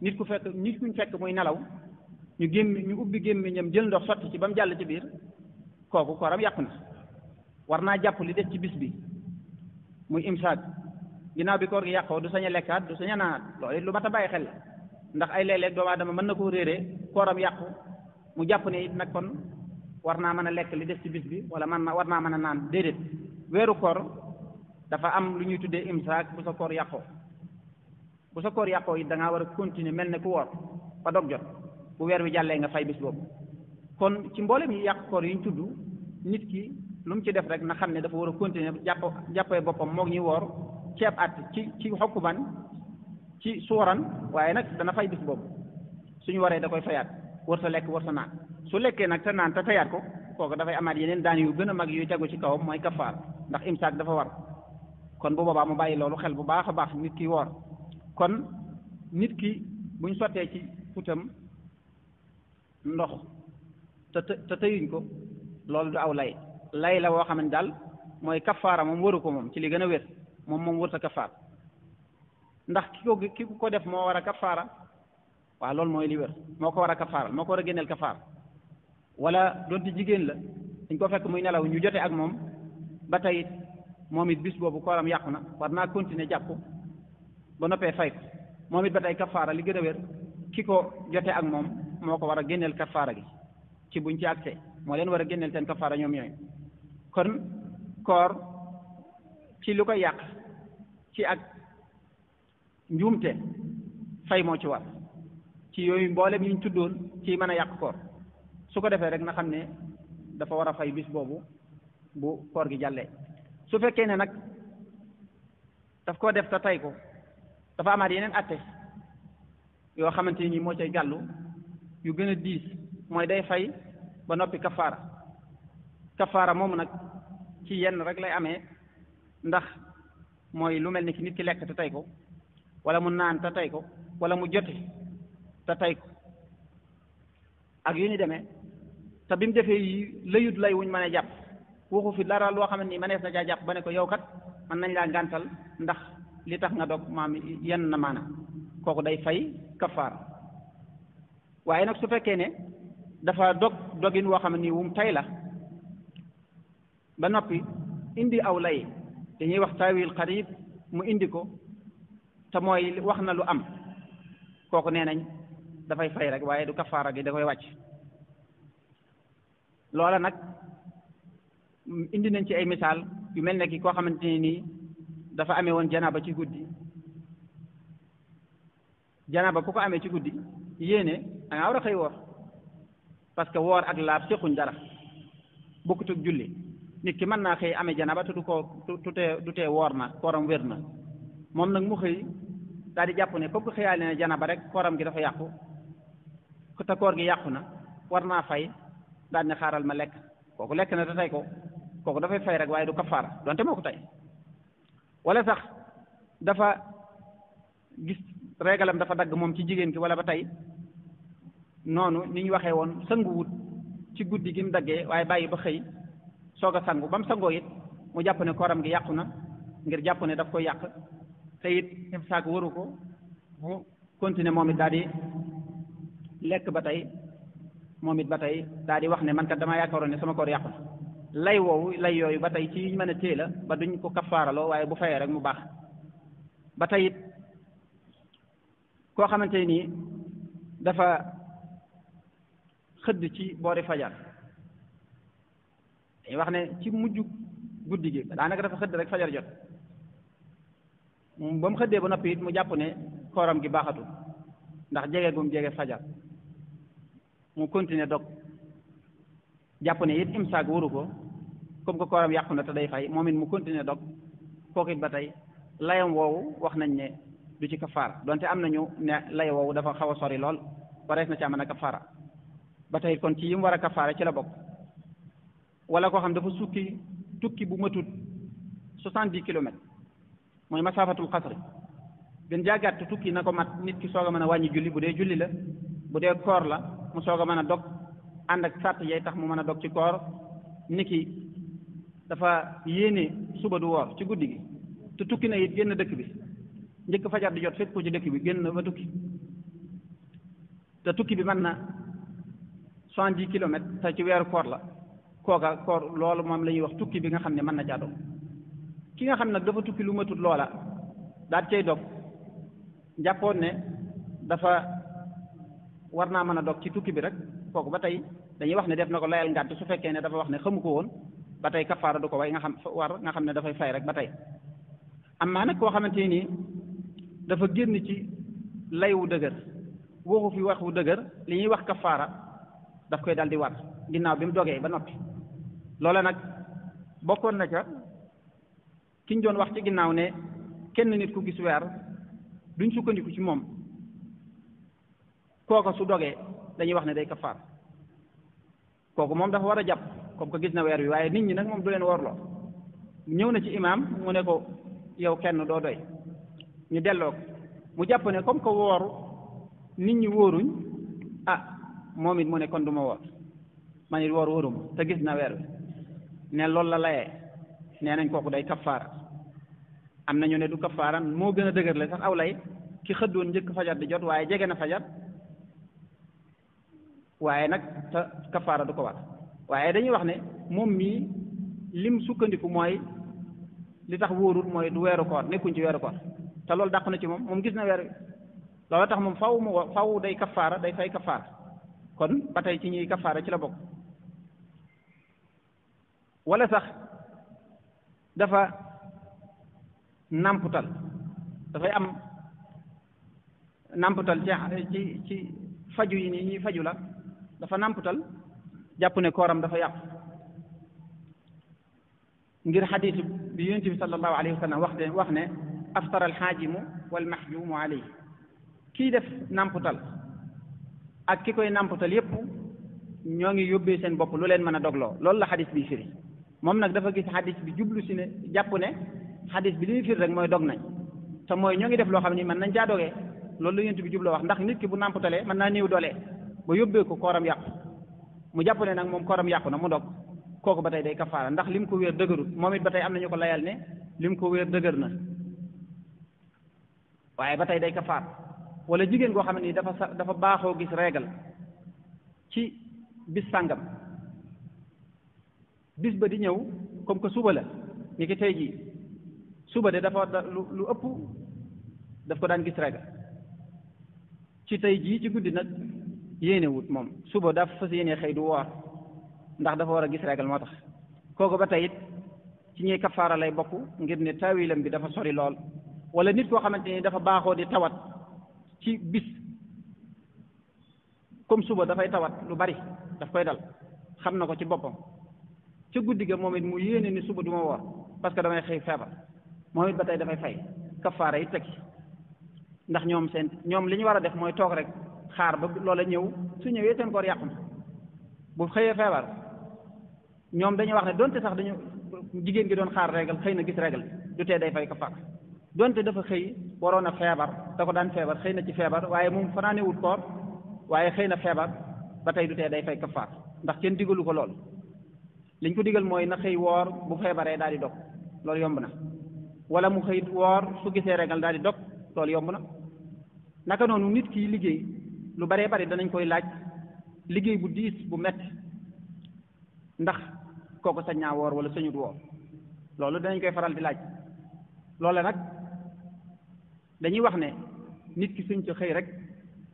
nit kuñ fekk muy nelaw ñu ubbi gémmiñam jël ndox sotti ci ba mu jàll ci biir kooku kooram yàqu na war naa jàpp li des ci bis bi muy imsaak ginnaaw bi koor gi yàqoo du sañ a lekkaat du sañ a naanaat loolu lu mat a bàyyi xel la ndax ay léeg-léeg doomu aadama mën na koo réeree kooram yàqu mu jàpp ne it nag kon war naa mën a lekk li des ci bis bi wala war naa mën a naan déedéet weeru koor dafa am lu ñuy tuddee imsaak bu sa koor yàqoo it da ngaa war a continuer mel ne ku woor ba dog jot bu weer wi jàllee nga fay bis boobu kon ci mboolem yi yàq koor yi ñu tudd nit ki lu mu ci def rek na xam ne dafa war a continuer jàppee boppam moog ñuy woor ceeb at ci xokkuman ci suuran waaye nag dana fay bis boobu suñu waree da koy fayaat war sa lekk war sa naan su lekkee nag te naan te tayaat ko kooku dafay amaat yeneen daan yu gën a mag yuy tegu ci kawam mooy kafaar ndax imsaak dafa war kon bu boobaa mu bàyyi loolu xel bu baax a baax nit ki woor kon nit ki buñ sottee ci putam ndox te tëyuñ ko loolu du aw lay la woo xam ne daal mooy kafaara moom waru ko moom ci li gën a wér moom wër sa kafaar ndax ki ko def moo war a kafaara waaw loolu mooy li wér moo ko war a kafaara moo ko war a génneel kafaara wala doonte jigéen la dañ ko fekk muy nelaw ñu jote ak moom ba tey moom it bis boobu kooram yàqu na war naa continuer jàpp ba noppee fay ko moom it ba tey kafaara li gën a wér ki ko jote ak moom moo ko war a génneel kafaara gi ci buñ ci accès moo leen war a génneel seen kafaara ñoom ñooy kon koor ci lu koy yàq ci ak njuumte fay moo ci war ci yooyu mboolem yi ñu tuddoon ci mën a yàq koor su ko defee rek na xam ne dafa war a fay bis boobu bu koor gi jàllee su fekkee ne nag daf koo def te tay ko dafa amaat yeneen atte yoo xamante ni moo cay gàllu yu gën a diis mooy day fay ba noppi kafaara moomu nag ci yenn rek lay amee ndax mooy lu mel ni ki nit ki lekk te tey ko wala mu naan te tey ko wala mu jote te tey ko ak yu ñu demee te bi mu defee yi layut lay wuñ mën a jàpp waxu fi dara loo xamante ni mënees na caa jàpp ba ne ko yow kat mën nañ laa gàntal ndax li tax nga dog maam yenn na maana kooku day fay kafaara waaye nag su fekkee ne dafa dog dogin woo xam ne nii wum tay la ba noppi indi aw lay dañuy wax taawil qarib mu indi ko te mooy wax na lu am kooku nee nañ dafay fay rek waaye du kafaara gi da koy wàcc loola nag indi nañ ci ay misaal yu mel ne ki koo xamante ne nii dafa amee woon janaaba ci guddi janaaba ku ko amee ci guddi yéene da ngaa war a xëy woor parce que woor ak laab séquñ dara bokkut ak julli nit ki mën naa xëy amee janaaba te du tee woor na kooram wér na moom nag mu xëy daal di jàpp ne comme que xëyaale ne janaaba rek kooram gi dafa yàqu te koor gi yàqu na war naa fay daal ne xaaral ma lekk kooku lekk na te tey ko kooku dafay fay rek waaye du kafaara donte moo ko tey wala sax dafa gis régalam dafa dagg moom ci jigéen ki wala ba tey noonu ni ñu waxee woon sanguwut ci guddi gi mu daggee waaye bàyyi ba xëy soog a sangu ba mu sangoo it mu jàpp ne kooram gi yàqu na ngir jàpp ne daf koy yàq te it imsaak waru ko mu continuer moom it daal di lekk ba tey moom it ba tey daal di wax ne man kat damaa yaakaaroon ne sama koor yàqu na lay woowu lay yooyu ba tey ci yiñ mën a téye la ba duñ ko kafaaraloo waaye bu fayee rek mu baax ba tey it koo xamante nii dafa xëdd ci boori fajar dañuy wax ne ci mujj guddi gi daanaka dafa xëdd rek fajar jot ba mu xëddee ba noppi it mu jàpp ne kooram gi baaxatul ndax jege gum jege fajar mu continuer dog jàpp ne it imsaak waru ko comme que kooram yàqu na te day fay moom it mu continuer dog kooku it ba tey layam woowu wax nañ ne du ci kafaara donte am nañu ne lay woowu dafa xaw a sori lool warees na ci am na kafaara ba tey kon ci yi mu war a kafaara ci la bokk wala koo xam dafa tukki bu matut 70 kilomètres mooy masaafatul xasri gën jàggaat tukki na ko mat nit ki soog a mën a wàññi julli bu dee julli la bu dee koor la mu soog a mën a dog ànd ak sàrt yay tax mu mën a dog ci koor nit ki dafa yéene suba du woor ci guddi gi te tukki na it génn dëkk bi njëkk fajar di jot fekk ko ci dëkk bi génn ba tukki te tukki bi mën na 70 kilomètres te ci weeru koor la kooka koor loolu moom la ñuy wax tukki bi nga xam ne mën na caa dog ki nga xam nag dafa tukki lu matut loola daal cay dog jàppoon ne dafa war naa mën a dog ci tukki bi rek kooku ba tey dañuy wax ne def na ko layal ngànt su fekkee ne dafa wax ne xamu ko woon ba tey kafaara du ko way nga xam ne dafay fay rek ba tey amaa nag koo xamante nii dafa génn ci lay wu dëgër waxu fi wax wu dëgër li ñuy wax kafaara daf koy dal di war ginnaaw bi mu dogee ba noppi loola nag bokkoon na ca ki ñu doon wax ci ginnaaw ne kenn nit ku gis weer duñ sukkandiku ci moom kooka su dogee dañuy wax ne day kafaar kooku moom dafa war a jàpp comme que gis na weer wi waaye nit ñi nag moom du leen woorloo ñëw na ci imaam mu ne ko yow kenn doo doy ñu delloo ko mu jàpp ne comme que wooru nit ñi wóoruñ ah moom it mu ne kon du ma woor man it woor wóoruma te gis na weer wi ne loolu la layee nee nañ kooku day kafaara am nañu ne du kafaara moo gën a dëgër la sax aw lay ki xëddoon njëkk fajar di jot waaye jege na fajar waaye nag te kafaara du ko war waaye dañuy wax ne moom mii lim sukkandiku mooy li tax wóorul mooy du weeru koor nekkuñ ci weeru koor te loolu dàq na ci moom gis na weer wi loolu tax moom faw day kafaara day fay kafaara kon ba tey ci ñuy kafaara ci la bokk wala sax dafa nàmputal dafay am nàmputal ci faju yi nii ñuy faju la dafa nàmputal jàpp ne kooram dafa yàqu ngir xadiis bi yonent bi sallallahu alayhi wa sallam wax ne aftara alxaajimu wal mahjumu alayhi kii def nàmputal ak ki koy nàmputal yépp ñoo ngi yóbbee seen bopp lu leen mën a dogloo loolu la xadiis bi firi moom nag dafa gis xadiis bi jublu si ne jàpp ne xadiis bi li muy firi rek mooy dog nañ te mooy ñoo ngi def loo xam ni mën nañ caa dogee loolu la yonent bi jubloo wax ndax nit ki bu nàmputalee mën naa néew doole ba yóbbee ko kooram yàqu mu jàpp ne nag moom kooram yàqu na mu dog kooku ba tey day kafaara ndax lim ko wéer dëgërut moom it ba tey am nañu ko layal ne lim ko wéer dëgër na waaye ba tey day kafaar. wala jigéen goo xam ne dafa baaxoo gis régal ci bis sàngam bis ba di ñëw comme que suba la ni ki tey jii suba de dafa lu ëpp daf ko daan gis régal ci tey jii ci guddi nag yéene wut moom suba dafa fas yéene xëy du woor ndax dafa war a gis régal moo tax kooku ba tey it ci ñuy kafaara lay bokk ngir ne taawilam bi dafa sori lool. wala nit koo xamante ni dafa baaxoo di tawat ci bis comme suba dafay tawat lu bari daf koy dal xam na ko ci boppam ca guddi ga moom it mu yéene ni suba du ma woor parce que damay xëy feebar moom it ba tey dafay fay kafaara yi teg ndax ñoom li ñu war a def mooy toog rek xaar ba loola ñëw su ñëwee seen koor yàqu na bu xëyee feebar ñoom dañuy wax ne donte sax dañu jigéen gi doon xaar régal xëy na gis régal du tee day fay kafaara donte dafa xëy waroon a feebar da ko daan feebar xëy na ci feebar waaye moom fanaanewut koor waaye xëy na feebar ba tey du tee day fay kafaar ndax kenn digalu ko lool liñ ko digal mooy na xëy woor bu feebaree daal di dog loolu yomb na wala mu xëy woor su gisee régal daal di dog loolu yomb na naka noonu nit ki liggéey lu baree bari danañ koy laaj liggéey bu diis bu metti ndax kooku sañ naa woor wala sañut woor loolu danañ koy faral di laaj loole nag dañuy wax ne nit ki suñ ci xëy rek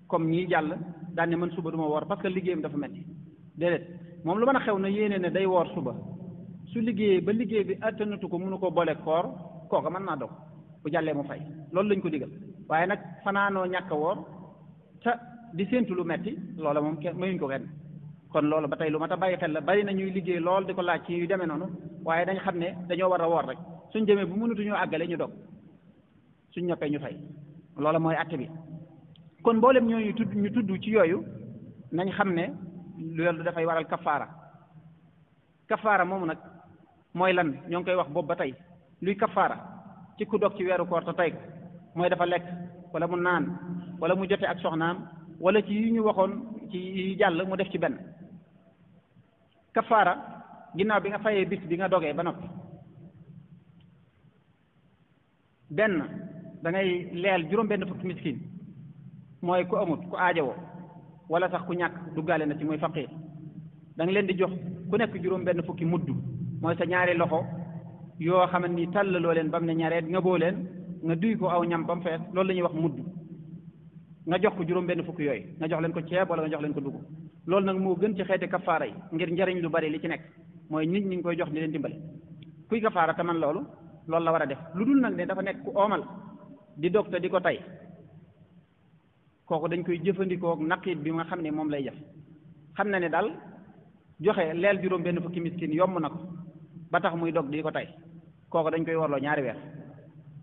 comme ñii jàll daan ne man suba du ma woor parce que liggéeyam dafa metti déedéet moom lu mën a xew na yéene ne day woor suba su liggéeyee ba liggéey bi attanatu ko mënu ko boole koor kooka mën naa dog bu jàllee mu fay loolu lañ ko digal waaye nag fanaanoo ñàkk a woor te di séentu lu metti loola moom kenn mayuñ ko kenn kon loolu ba tey lu mat a bàyyi xel la bari na ñuy liggéey lool di ko laaj ci yu demee noonu waaye dañ xam ne dañoo war a woor rek suñ demee bu mënatuñoo àggale ñu dog suñ ñoppee ñu fay loola mooy àtte bi kon mboolem ñooñu ñu tudd ci yooyu nañ xam ne loolu dafay waral kafaara moomu nag mooy lan ñoo ngi koy wax boobu ba tey luy kafaara ci ku dog ci weeru koor te tey ko mooy dafa lekk wala mu naan wala mu jote ak soxnaam wala ci yi ñu waxoon ci yi jàll mu def ci benn kafaara ginnaaw bi nga fayee bis bi nga dogee ba noppi benn da ngay leel juróom-benn fukki miskin mooy ku amut ku aajowoo wala sax ku ñàkk duggaale na ci mooy faqiir da nga leen di jox ku nekk juróom-benn fukki mudd mooy sa ñaari loxo yoo xamante ni tàllaloo leen ba mu ne ñareet nga boo leen nga duy ko aw ñam ba mu fees loolu la ñuy wax mudd nga jox ko juróom-benn fukki yooyu nga jox leen ko ceeb wala nga jox leen ko dugub loolu nag moo gën ci xeeti kafaara yi ngir njariñ lu bari li ci nekk mooy nit ñi ngi koy jox di leen dimbale kuy kafaara te man loolu la war a def lu dul nag ne dafa nekk ku oomal di dog te di ko tey kooku dañ koy jëfandikoo ak naqiit bi nga xam ne moom lay jëf xam na ne daal joxe leel juróom-benn fukki miskin yomb na ko ba tax muy dog di ko tey kooku dañ koy warloo ñaari weer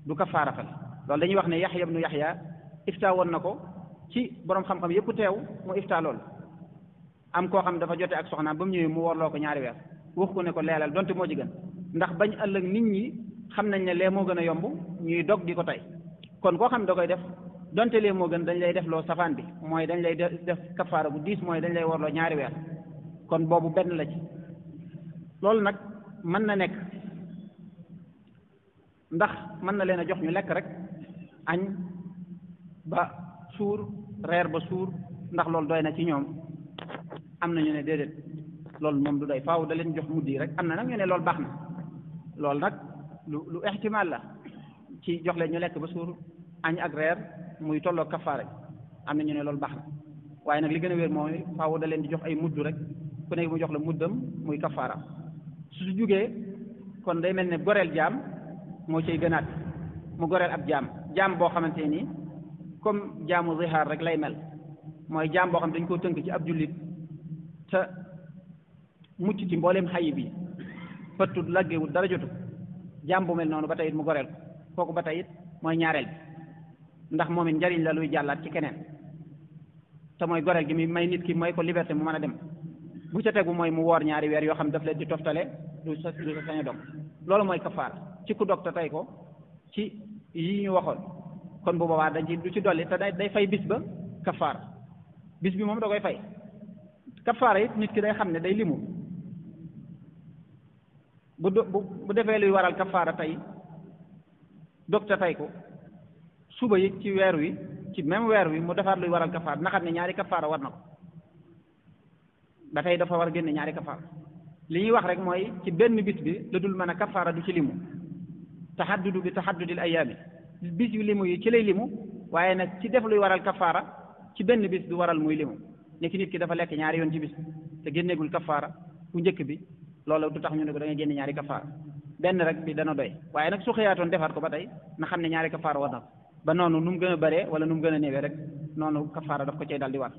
du kafaara fal loolu dañuy wax ne Yaxya ibnu Yaxya ifta woon na ko ci borom xam-xam yépp teew mu ifta loolu am koo xam dafa jote ak soxnaam ba mu ñëwee mu warloo ko ñaari weer wax ko ne ko leelal donte moo ci gën ndax bañ ëllëg nit ñi xam nañ ne lee moo gën a yomb ñuy dog di ko tey kon koo xam da koy def donte lee moo gën dañ lay def loo safaan bi mooy dañ lay def kafaara bu diis mooy dañ lay warloo ñaari weer kon boobu benn la ci loolu nag mën na nekk ndax mën na leen a jox ñu lekk rek añ ba suur reer ba suur ndax loolu doy na ci ñoom am na ñu ne déedéet loolu moom du doy faaw da leen jox muddi rek am na nag ñu ne loolu baax na loolu nag lu ihtimaal la ci jox leen ñu lekk ba suur añ ak reer muy tolloo kafaara am na ñu ne loolu baax na waaye nag li gën a wér mooy faaw da leen di jox ay mudd rek ku nekk mu jox la muddam muy kafaara su jugee kon day mel ne goreel jaam moo ciy gënaat mu goreel ab jaam boo xamante ni comme jaamu zihaar rek lay mel mooy jaam boo xam dañ koo tënk ci ab jullit te mucc ci mbooleem xayib yi pëttut laggewut dara jotu jaam bu mel noonu ba tey it mu goreel ko kooku ba tey it mooy ñaareel bi ndax moom it njariñ la luy jàllaat ci keneen te mooy goreel gi mi may nit ki may ko liberté mu mën a dem bu ca tegu mooy mu woor ñaari weer yoo xam daf leen di toftale du sa sañ a dog loolu mooy kafaara ci ku dog te tey ko ci yi ñu waxoon kon bu boobaa dañ ci du ci dolli te day fay bis ba kafaara bis bi moom da koy fay kafaara it nit ki day xam ne day limu bu defee luy waral kafaara tey dog te tey ko suba yi ci weer wi ci même weer wi mu defaat luy waral kafaara na xam ne ñaari kafaara war na ko ba tey dafa war a génne ñaari kafaara li ñuy wax rek mooy ci benn bis bi la dul mën a kafaara du ci limu taxaddudu bi taxaddudil ayaami bis yu limu yi ci lay limu waaye nag ci def luy waral kafaara ci benn bis du waral muy limu nekki nit ki dafa lekk ñaari yoon ci bis te génneegul kafaara bu njëkk bi loolu du tax ñu ne ko da ngay génne ñaari kafaara benn rek bi dana doy waaye nag su xëyaatoon defaat ko ba tey na xam ne ñaari kafaara war na ko ba noonu nu mu gën a bëree wala nu mu gën a néewee rek noonu kafaara daf ko cay dal di war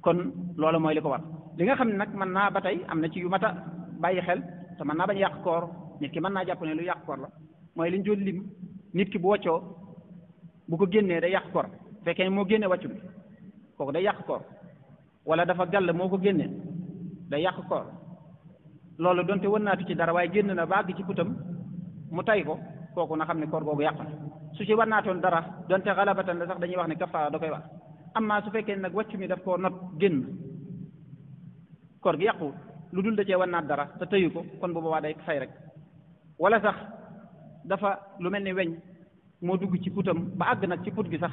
kon loolu mooy li ko war li nga xam ne nag mën naa ba tey am na ci yu mat a bàyyi xel te mën naa bañ yàq koor nit ki mën naa jàpp ne lu yàq koor la mooy liñ doon lim nit ki bu woccoo bu ko génnee day yàq koor fekkee moo génne wàccu bi kooku day yàq koor wala dafa gàll moo ko génne day yàq koor loolu donte wën naatu ci dara waaye génn na ba àgg ci putam mu tay ko kooku na xam ne koor googu yàq na su ci wën naatoon dara donte xalabatan la sax dañuy wax ne kafaara da koy wax amma su fekkee nag wàccu mi daf koo not génn koor gi yàqu lu dul da cee wën naat dara te tëyu ko kon bu boobaa day fay rek wala sax dafa lu mel ni weñ moo dugg ci putam ba àgg nag ci put gi sax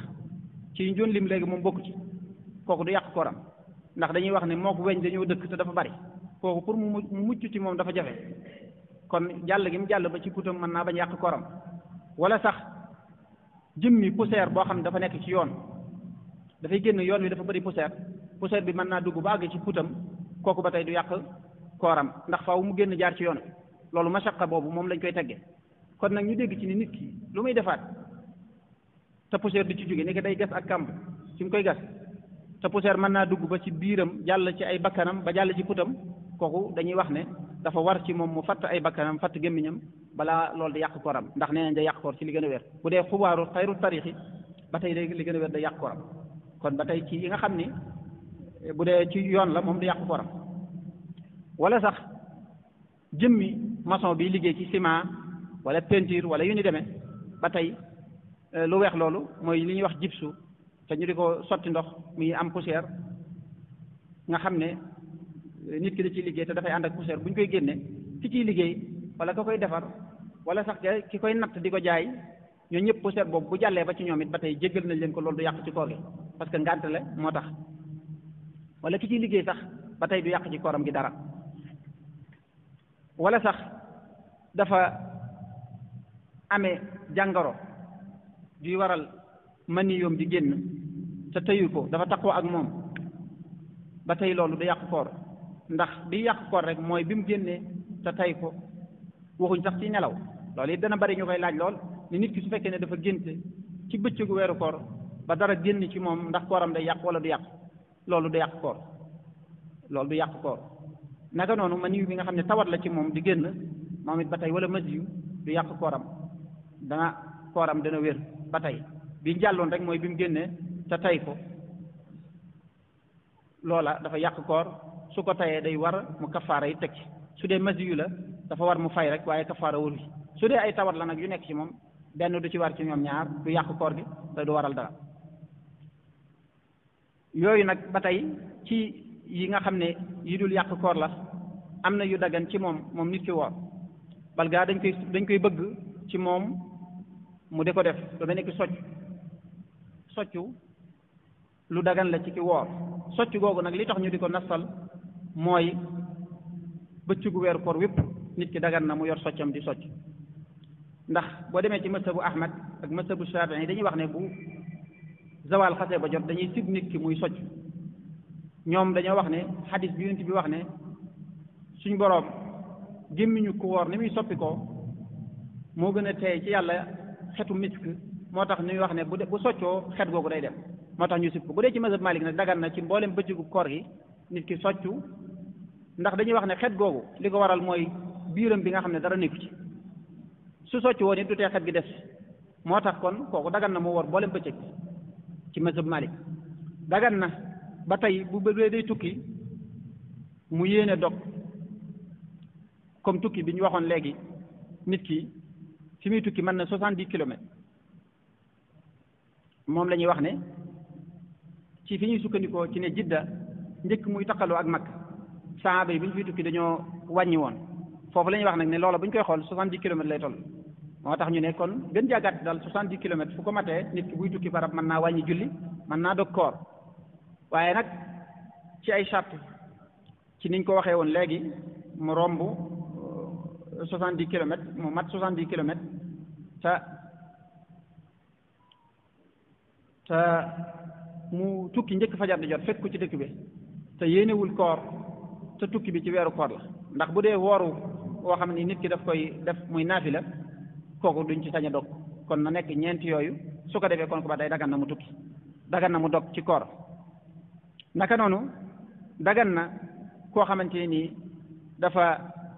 ci njoon lim léegi moom bokku ci kooku du yàq kooram ndax dañuy wax ne moo ko weñ dañoo dëkk te dafa bari kooku pour mu mucc ci moom dafa jafe kon jàll gi mu jàll ba ci putam mën naa bañ yàq kooram wala sax jëmmi poussière boo xam ne dafa nekk ci yoon dafay génn yoon wi dafa bëri poussière bi mën naa dugg ba àgg ci putam kooku ba tey du yàq kooram ndax faaw mu génn jaar ci yoon loolu mashaqa boobu moom lañ koy teggee kon nag ñu dégg ci ni nit ki lu muy defaat te poussière di ci jóge ni ko day gas ak kàmb fi mu koy gas te poussière mën naa dugg ba ci biiram jàll ci ay bakkanam ba jàll ci putam kooku dañuy wax ne dafa war ci moom mu fatt ay bakkanam fatt gémmiñam balaa loolu di yàq kooram ndax nee nañ day yàq koor ci li gën a wér bu dee xubaaru xayru tarixi ba tey day li gën a wér day yàq kooram kon ba tey ci yi nga xam ni bu dee ci yoon la moom du yàq kooram wala sax jëmmi maçon bi liggéey ci ciment wala peinture wala yu ni demee ba tey lu weex loolu mooy li ñuy wax gypsu te ñu di ko sotti ndox muy am poussière nga xam ne nit ki da ciy liggéey te dafay ànd ak poussière bu ñu koy génne ki ciy liggéey wala ka koy defar wala sax ki koy natt di ko jaay ñoo ñëpp poussière boobu bu jàllee ba ci ñoom it ba tey jéggal nañ leen ko loolu du yàq ci koor gi parce que ngànt la moo tax wala ki ciy liggéey sax ba tey du yàq ci kooram gi dara wala sax dafa amee jàngoro juy waral mani yoom di génn te tëyu ko dafa taqoo ak moom ba tey loolu du yàq koor ndax bi yàq koor rek mooy bi mu génnee te tey ko waxuñ sax ci nelaw loolu it dana bari ñu koy laaj lool ni nit ki su fekkee ne dafa génte ci bëccëgu weeru koor ba dara génn ci moom ndax kooram day yàq wala du yàq loolu du yàq koor loolu du yàq koor naka noonu mani bi nga xam ne tawat la ci moom di génn moom it ba tey wala masiyu du yàq kooram kooram dana wér ba tey bi jàlloon rek mooy bi mu génnee te tey ko loola dafa yàq koor su ko tayee day war mu kafaara yi teg ci su dee masiyu la dafa war mu fay rek waaye kafaara waru ci su dee ay tawat la nag yu nekk ci moom benn du ci war ci ñoom ñaar du yàq koor gi te du waral dara yooyu nag ba tey ci yi nga xam ne yi dul yàq koor la am na yu dagan ci moom nit ki woor balgaa dañ koy bëgg ci moom mu di ko def lu mel ne ki soccu lu dagan la ci ki woor soccu googu nag li tax ñu di ko nasal mooy bëccëgu weeru koor wépp nit ki dagan na mu yor soccam di socc ndax boo demee ci mazhabu Ahmad ak mazhabu Shaafi'i dañuy wax ne bu zawal xasee ba jot dañuy sib nit ki muy socc ñoom dañoo wax ne xadis bi yonent bi wax ne suñ boroom gémmiñu ku woor ni muy soppi ko moo gën a teey ci yàlla xetu misk moo tax ñuy wax ne bu soccoo xet googu day dem moo tax ñu sib ko bu dee ci mazhab Malik nag dagan na ci mboolem bëccëgu koor gi nit ki soccu ndax dañuy wax ne xet googu li ko waral mooy biiram bi nga xam ne dara nekku ci su soccu woon it du tee xet gi des moo tax kon kooku dagan na mu woor mboolem bëccëg ci mazhab Malik dagan na ba tey bu dee day tukki mu yéene dog comme tukki bi ñu waxoon léegi nit ki fi muy tukki mën na 70 kilomètres moom la ñuy wax ne ci fi ñuy sukkandikoo ci ne Jidda njëkk muy taqaloo ak Makka sahaaba yi bi ñu fiy tukki dañoo wàññi woon foofu la ñuy wax nag ne loola bu ñu koy xool 70 kilomètres lay toll moo tax ñu ne kon gën jaa gàtt daal 70 kilomètres fu ko matee nit ki buy tukki barab mën naa wàññi julli mën naa dog koor waaye nag ci ay charte ci niñ ko waxee woon léegi mu romb 70 kilomètres mu mat 70 kilomètres te mu tukki njëkk fajar di jot fekk ko ci dëkk bi te yéenewul koor te tukki bi ci weeru koor la ndax bu dee wooru woo xam ni nit ki daf koy def muy naafila kooku duñ ci sañ a dog kon na nekk ñeenti yooyu su ko defee kon ko ba day dagan na mu tukki dagan na mu dog ci koor naka noonu dagan na koo xamante nii dafa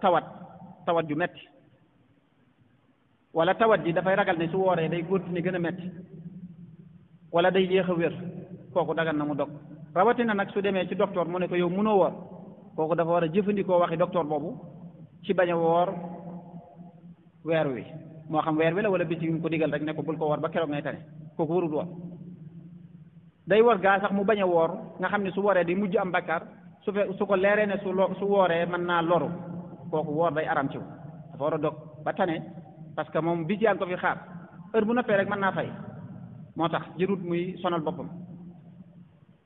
tawat ju metti wala tawat ji dafay ragal ne su wooree day continuer gën a metti wala day yéex a wér kooku dagan na mu dog rawatina nag su demee ci docteur mu ne ko yow mënoo woor kooku dafa war a jëfandikoo waxi docteur boobu ci bañ a woor weer wi moo xam weer wi la wala bis yi mu ko digal rek ne ko bul ko woor ba keroog ngay tane kooku warul woor day war gaa sax mu bañ a woor nga xam ne su wooree di mujj am bakkaar su ko leeree ne su wooree mën naa loru kooku woor day aram ci dafa war a dog ba tane parce que moom bis yaa ngi ko fi xaar heure bu noppee rek mën naa fay moo tax jërut muy sonal boppam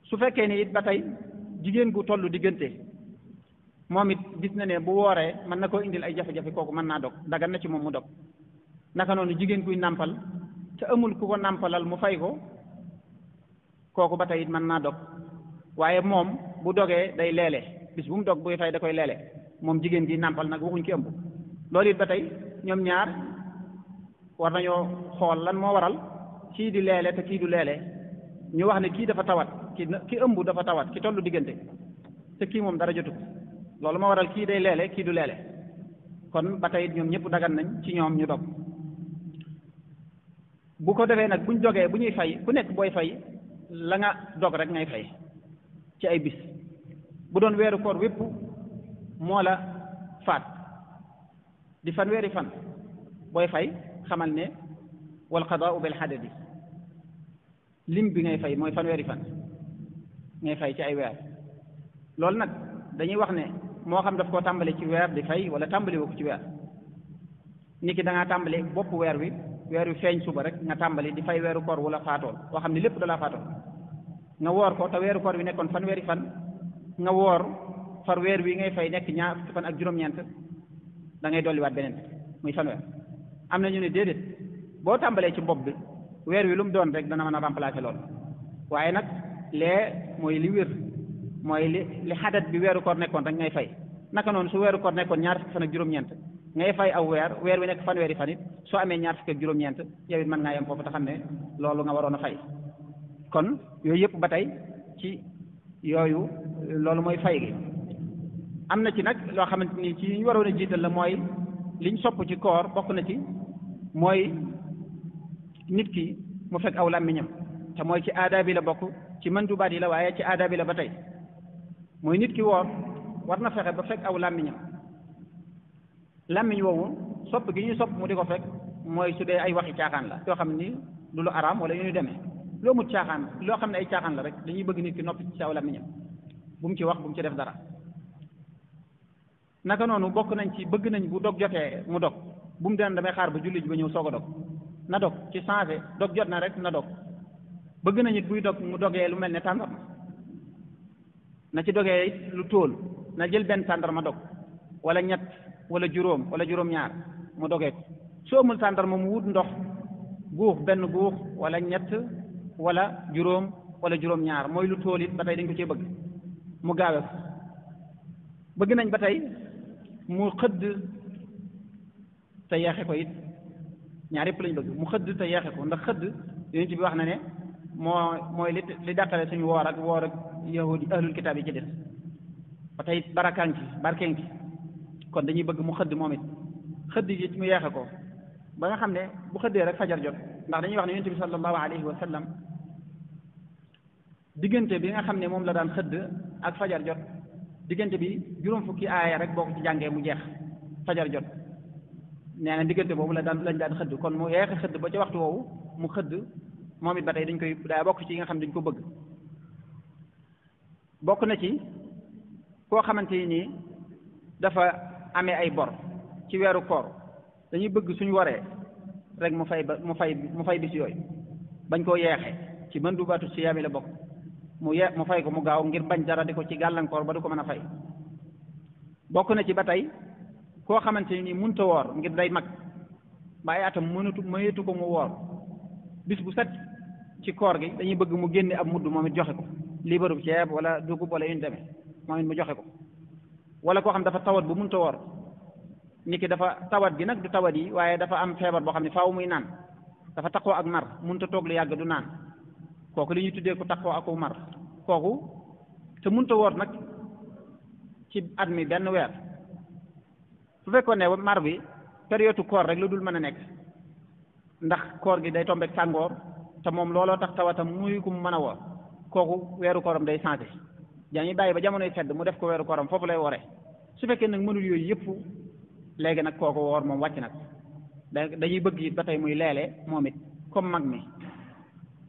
su fekkee ni it ba tey jigéen gu tollu diggante moom it gis na ne bu wooree mën na koo indil ay jafe-jafe kooku mën naa dog dagan na ci moom mu dog naka noonu jigéen kuy nàmpal te amul ku ko nàmpalal mu fay ko kooku ba tey it mën naa dog waaye moom bu dogee day leele bis bu mu dog buy fay da koy leele moom jigéen gi nàmpal nag waxuñ ki ëmb loolu it ba tey ñoom ñaar war nañoo xool lan moo waral kii di leele te kii du leele ñu wax ne kii dafa tawat ki ëmb dafa tawat ki tollu diggante te kii moom dara jotu ko loolu moo waral kii day leele kii du leele kon ba tey ñoom ñëpp dagan nañ ci ñoom ñu dog bu ko defee nag buñ dogee bu ñuy fay ku nekk booy fay la nga dog rek ngay fay ci ay bis bu doon weeru koor wépp moo la faat di fanweeri fan booy fay xamal ne wal qadaa'u bil hadadi lim bi ngay fay mooy fanweeri fan ngay fay ci ay weer loolu nag dañuy wax ne moo xam daf koo tàmbali ci weer di fay wala tàmbali woo ko ci weer nit ki da ngaa tàmbali bopp weer wi feeñ suba rek nga tàmbali di fay weeru koor wala faatoon boo xam ne lépp dalaa faatoon nga woor ko te weeru koor wi nekkoon fanweeri fan nga woor far weer wi ngay fay nekk ñaar fukki fan ak juróom-ñeent da ngay dolliwaat beneen muy fanweer am na ñu ne déedéet boo tàmbalee ci bopp bi weer wi lu mu doon rek dana mën a remplacer loolu waaye nag lee mooy li wér mooy li xadat bi weeru koor nekkoon rek ngay fay naka noonu su weeru koor nekkoon ñaar fukki fan ak juróom-ñeent ngay fay aw weer wi nekk fanweeri fan it soo amee ñaar fukki ak juróom-ñeent yow it mën ngaa yem foofu te xam ne loolu nga waroon a fay kon yooyu yëpp ba tey ci yooyu loolu mooy fay gi am na ci nag loo xamante ni ci ñu waroon a jiital la mooy liñ sopp ci koor bokk na ci mooy nit ki mu fekk aw làmmiñam te mooy ci aada bi la bokk ci mandubaat yi la waaye ci aada bi la ba tey mooy nit ki woor war na fexe ba fekk aw làmmiñam làmmiñ woowu sopp gi ñu sopp mu di ko fekk mooy su dee ay waxi caaxaan la yoo xam ni du lu araam wala yu ñu demee loo mut caaxaan loo xam ne ay caaxaan la rek dañuy bëgg nit ki noppi ci aw làmmiñam bu mu ci wax bu mu ci def dara naka noonu bokk nañ ci bëgg nañ bu dog jotee mu dog bu mu den damay xaar ba julli ji ba ñëw soog a dog na dog ci changé dog jot na rek na dog bëgg nañ it buy dog mu dogee lu mel ne tàndarma na ci dogee it lu tóol na jël benn tàndarma dog wala ñett wala juróom wala juróom-ñaar mu dogee ko su amul tàndarma mu wut ndox guux benn guux wala ñett wala juróom wala juróom-ñaar mooy lu tóol it ba tey dañ ko cee bëgg mu gaawe ko bëgg nañ ba tey mu xëdd te yeexe ko it ñaar yëpp lañ bëgg mu xëdd te yeexe ko ndax xëdd yonent bi wax na ne mooy li dàqale suñu woor ak yahudi ahlul kitaab yi ci des ba tey barakaan ci barkeen ci kon dañuy bëgg mu xëdd moom it xëdd yi mu yeexe ko ba nga xam ne bu xëddee rek fajar jot ndax dañuy wax ne yonent bi sallallahu alayhi wa sallam diggante bi nga xam ne moom la daan xëdd ak fajar jot diggante bi juróom fukki aaya rek boo ko ci jàngee mu jeex fajar jot nee na diggante boobu lañ daan xëdd kon mu yeexe xëdd ba ci waxtu woowu mu xëdd moom it ba tey dañ koy daa bokk ci yi nga xam ne dañ ko bëgg bokk na ci koo xamante ni dafa amee ay bor ci weeru koor dañuy bëgg suñu waree rek mu fay bis yooyu bañ koo yeexe ci mandubaatu siyaami la bokk mu fay ko mu gaaw ngir bañ dara di ko ci gàllankoor ba du ko mën a fay bokk na ci ba tey koo xamante ni mënta woor ngir day mag ba ay atam mënetu ko mu woor bis bu set ci koor gi dañuy bëgg mu génne ab mudd moom it joxe ko liibarub ceeb wala dugub wala yu ñu demee moom it mu joxe ko wala koo xam dafa tawat bu mënta woor nit ki dafa tawat gi nag du tawat yi waaye dafa am feebar boo xam ne faaw muy naan dafa takkoo ak mar mënta toog lu yàgg du naan kooku li ñuy tuddee ko takkoo ak mar kooku te mënta woor nag ci at mi benn weer su fekkoon ne mar bi période koor rek lu dul mën a nekk ndax koor gi day tombeek tàngoor te moom looloo tax tawatam muy ku mu mën a woor kooku weeru kooram day changé dañuy bàyyi ba jamonoy sedd mu def ko weeru kooram foofu lay wooree su fekkee nag mënul yooyu yëpp léegi nag kooku woor moom wàcc nag dañuy bëgg it ba tey muy leele moom it comme mag mi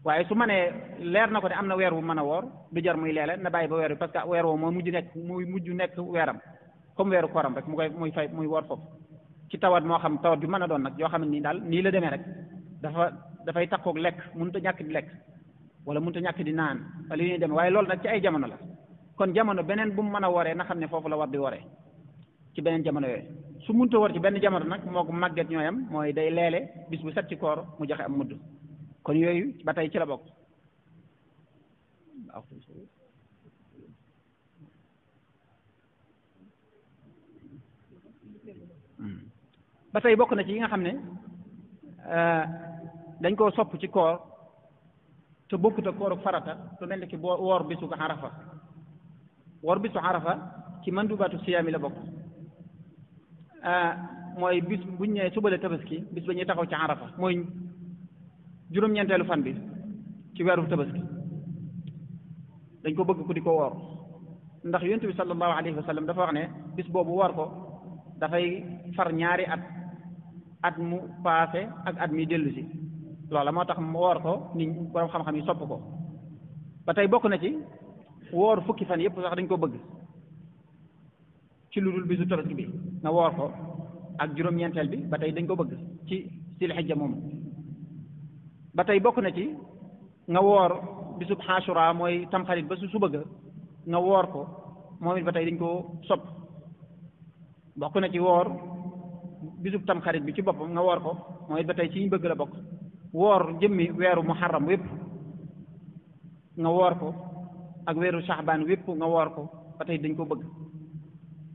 waaye su mënee leer na ko ne am na weer wu mën a woor du jar muy leele na bàyyi ba weer bi parce que weer woo moo mujj nekk weeram comme weeru kooram rek muy woor foofu ci tawat moo xam tawat ju mën a doon nag yoo xam ne nii daal nii la demee rek dafay takkoog lekk mënut a ñàkk di lekk wala mënut a ñàkk di naan wala yu ñuy demee waaye loolu nag ci ay jamono la kon jamono beneen bu mu mën a woree na xam ne foofu la war di woree ci beneen jamono yooyu su mënut a wor ci benn jamono nag moo ko màgget ñooyam mooy day leele bis bu set ci koor mu joxe am mudd kon yooyu ba tey ci la bokk ba tey bokk na ci yi nga xam ne dañ koo sopp ci koor te bokkut ak kooru farata lu mel ni ki boo woor bisu Arafa woor bisu Arafa ci mandubaatu siyaami la bokk mooy bis buñ ñëwee suba la tabaski bis ba ñuy taxaw ci Arafa mooy juróom-ñeenteelu fan bi ci weeru tabaski dañ ko bëgg ku di ko woor ndax yonent bi sallallahu alayhi wa sallam dafa wax ne bis boobu woor ko dafay far ñaari at mu paase ak at mi dellu si loola moo tax mu woor ko nit borom xam-xam yi sopp ko ba tey bokk na ci woor fukki fan yëpp sax dañ ko bëgg ci lu dul bisu tabaski bi nga woor ko ak juróom-ñeenteel bi ba tey dañ ko bëgg ci Zilhijja moom ba tey bokk na ci nga woor bisub Ashura mooy tamxarit ba su bëgg nga woor ko moom it ba tey dañ ko sopp bokk na ci woor bisub tamxarit bi ci boppam nga woor ko moom it ba tey ci ñu bëgg la bokk woor jëmmi weeru muharram wépp nga woor ko ak weeru saxbaan wépp nga woor ko ba tey dañ ko bëgg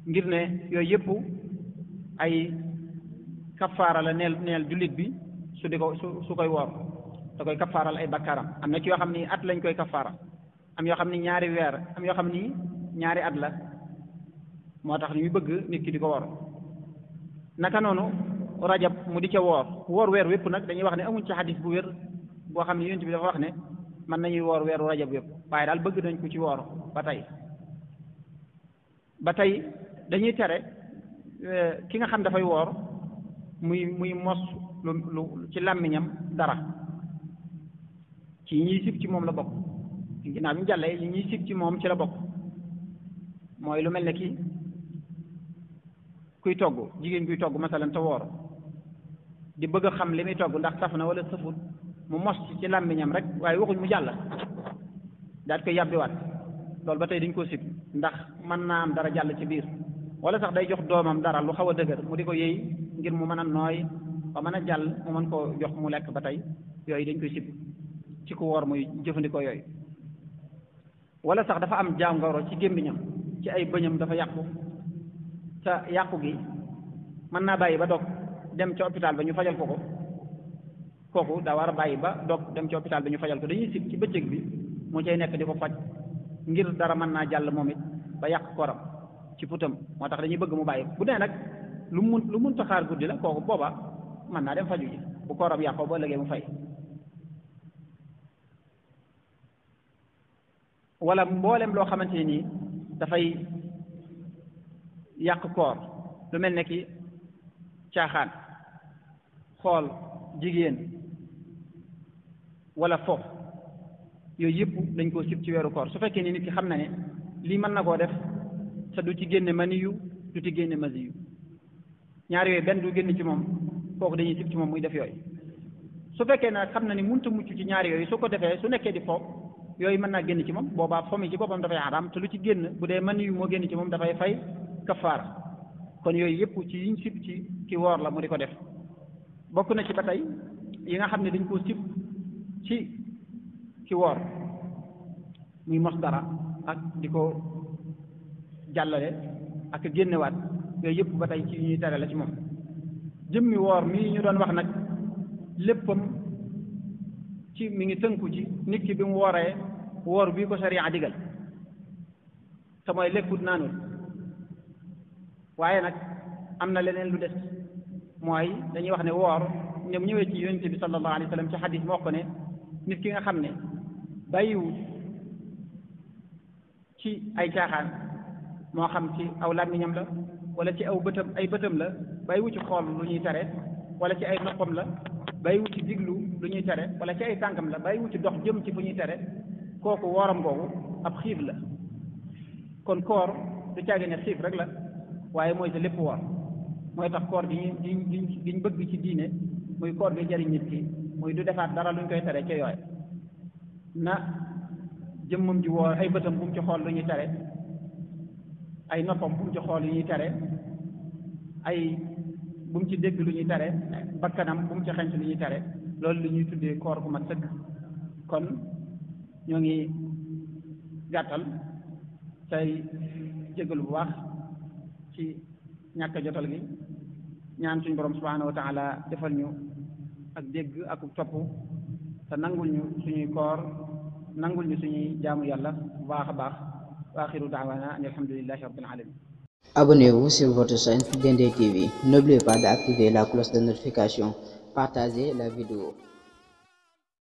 ngir ne yooyu yëpp ay kafaara la neel jullit bi su koy woor da koy kafaaral ay bakkaaram am na ci yoo xam ni at lañ koy kafaara am yoo xam ni ñaari weer am yoo xam ni ñaari at la moo tax ñu bëgg nit ki di ko woor naka noonu rajab mu di ca woor weer wépp nag dañuy wax ne amuñ ci xadis bu wér boo xam ne yonent bi dafa wax ne mën nañuy woor weeru rajab wépp waaye daal bëgg nañ ko ci woor ba tey dañuy tere ki nga xam dafay woor muy mos lu ci làmmiñam dara ci yi ñuy sib ci moom la bokk ginnaaw bi mu jàllee yi ñuy sib ci moom ci la bokk mooy lu mel ne ki kuy togg jigéen kuy togg masalan te woor di bëgg a xam li muy togg ndax saf na wala safut mu mos ci làmmiñam rek waaye waxuñ mu jàll daal koy yàbbiwaat loolu ba tey dañ koo sib ndax mën naa am dara jàll ci biir wala sax day jox doomam dara lu xaw a dëgër mu di ko yëy ngir mu mën a nooy ba mën a jàll mu mën koo jox mu lekk ba tey yooyu dañ koy sib ci ku woor muy jëfandikoo yooyu wala sax dafa am jàngoro ci gémmiñam ci ay bëñam dafa yàqu te yàqu gi mën naa bàyyi ba dog dem ca hôpital ba ñu fajal ko kooku daa war a bàyyi ba dog dem ca hôpital ba ñu fajal ko dañuy sib ci bëccëg bi mu cay nekk di ko faj ngir dara mën naa jàll moom it ba yàq koram ci putam moo tax dañuy bëgg mu bàyyi bu dee nag lu mun taxaar guddi la kooku booba mën naa dem faju ji bu koram yàqoo ba ëllëgee mu fay wala mboolem loo xamante ne nii dafay yàq koor lu mel ne ki caaxaan xool jigéen wala fo yooyu yëpp dañ koo sib ci weeru koor su fekkee ni nit ki xam na ne lii mën na koo def te du ci génne maniyu du ci génne masiyu ñaar yooyu benn du génn ci moom kooku dañuy sib ci moom muy def yooyu su fekkee nag xam na ni mënut a mucc ci ñaari yooyu su ko defee su nekkee di fo yooyu mën naa génn ci moom boobaa fomi ci boppam dafay xaraam te lu ci génn bu dee mën yu moo génn ci moom dafay fay kafaara kon yooyu yëpp ci yiñ sib ci ki woor la mu di ko def bokk na ci ba tey yi nga xam ne dañ koo sib ci ki woor muy mos dara ak di ko jàllale ak génnewaat yooyu yëpp ba tey ci ñuy tere la ci moom jëmmi woor mii ñu doon wax nag léppam ci mi ngi tënku ci nit ki bi mu wooree woor bii ko sariya digal te mooy lekkut naanut waaye nag am na leneen lu des mooy dañuy wax ne woor ñoom ñëwee ci yonent bi sallallahu alayhi wa sallam ci xadis moo ko ne nit ki nga xam ne bàyyiwut ci ay caaxaan moo xam ci aw làmmiñam la wala ci aw bëtam ay bëtam la bàyyiwu ci xool lu ñuy tere wala ci ay noppam la bàyyiwu ci diglu lu ñuy tere wala ci ay tànkam la bàyyiwu ci dox jëm ci fu ñuy tere kooku wooram googu ab xiif la kon koor du caagi ne xiif rek la waaye mooy sa lépp woor mooy tax koor diñ bëgg ci diine muy koor gi jariñ nit ki muy du defaat dara luñ koy tere ca yooye na jëmmam ji woor ay bëtam bu mu ci xool lu ñuy tere ay noppam bu mu ci xool lu ñuy tere ay bu mu ci dégg lu ñuy tere bakkanam bu mu ci xenc lu ñuy tere loolu lu ñuy tuddee koor gu mat sëkk kon ñoo ngi gàttal tey jégalu bu baax ci ñàkk jotal gi ñaan suñu borom subhanahu wa taala defal ñu ak dégg ak topp te nangul ñu suñuy koor nangul ñu suñuy jaamu yàlla bu baax a baax wa axiru daawana an alhamdulillahi rabbil alamin. Abonnez-vous sur votre chaîne DND TV. N'oubliez pas d'activer la cloche de notification. Partagez la vidéo.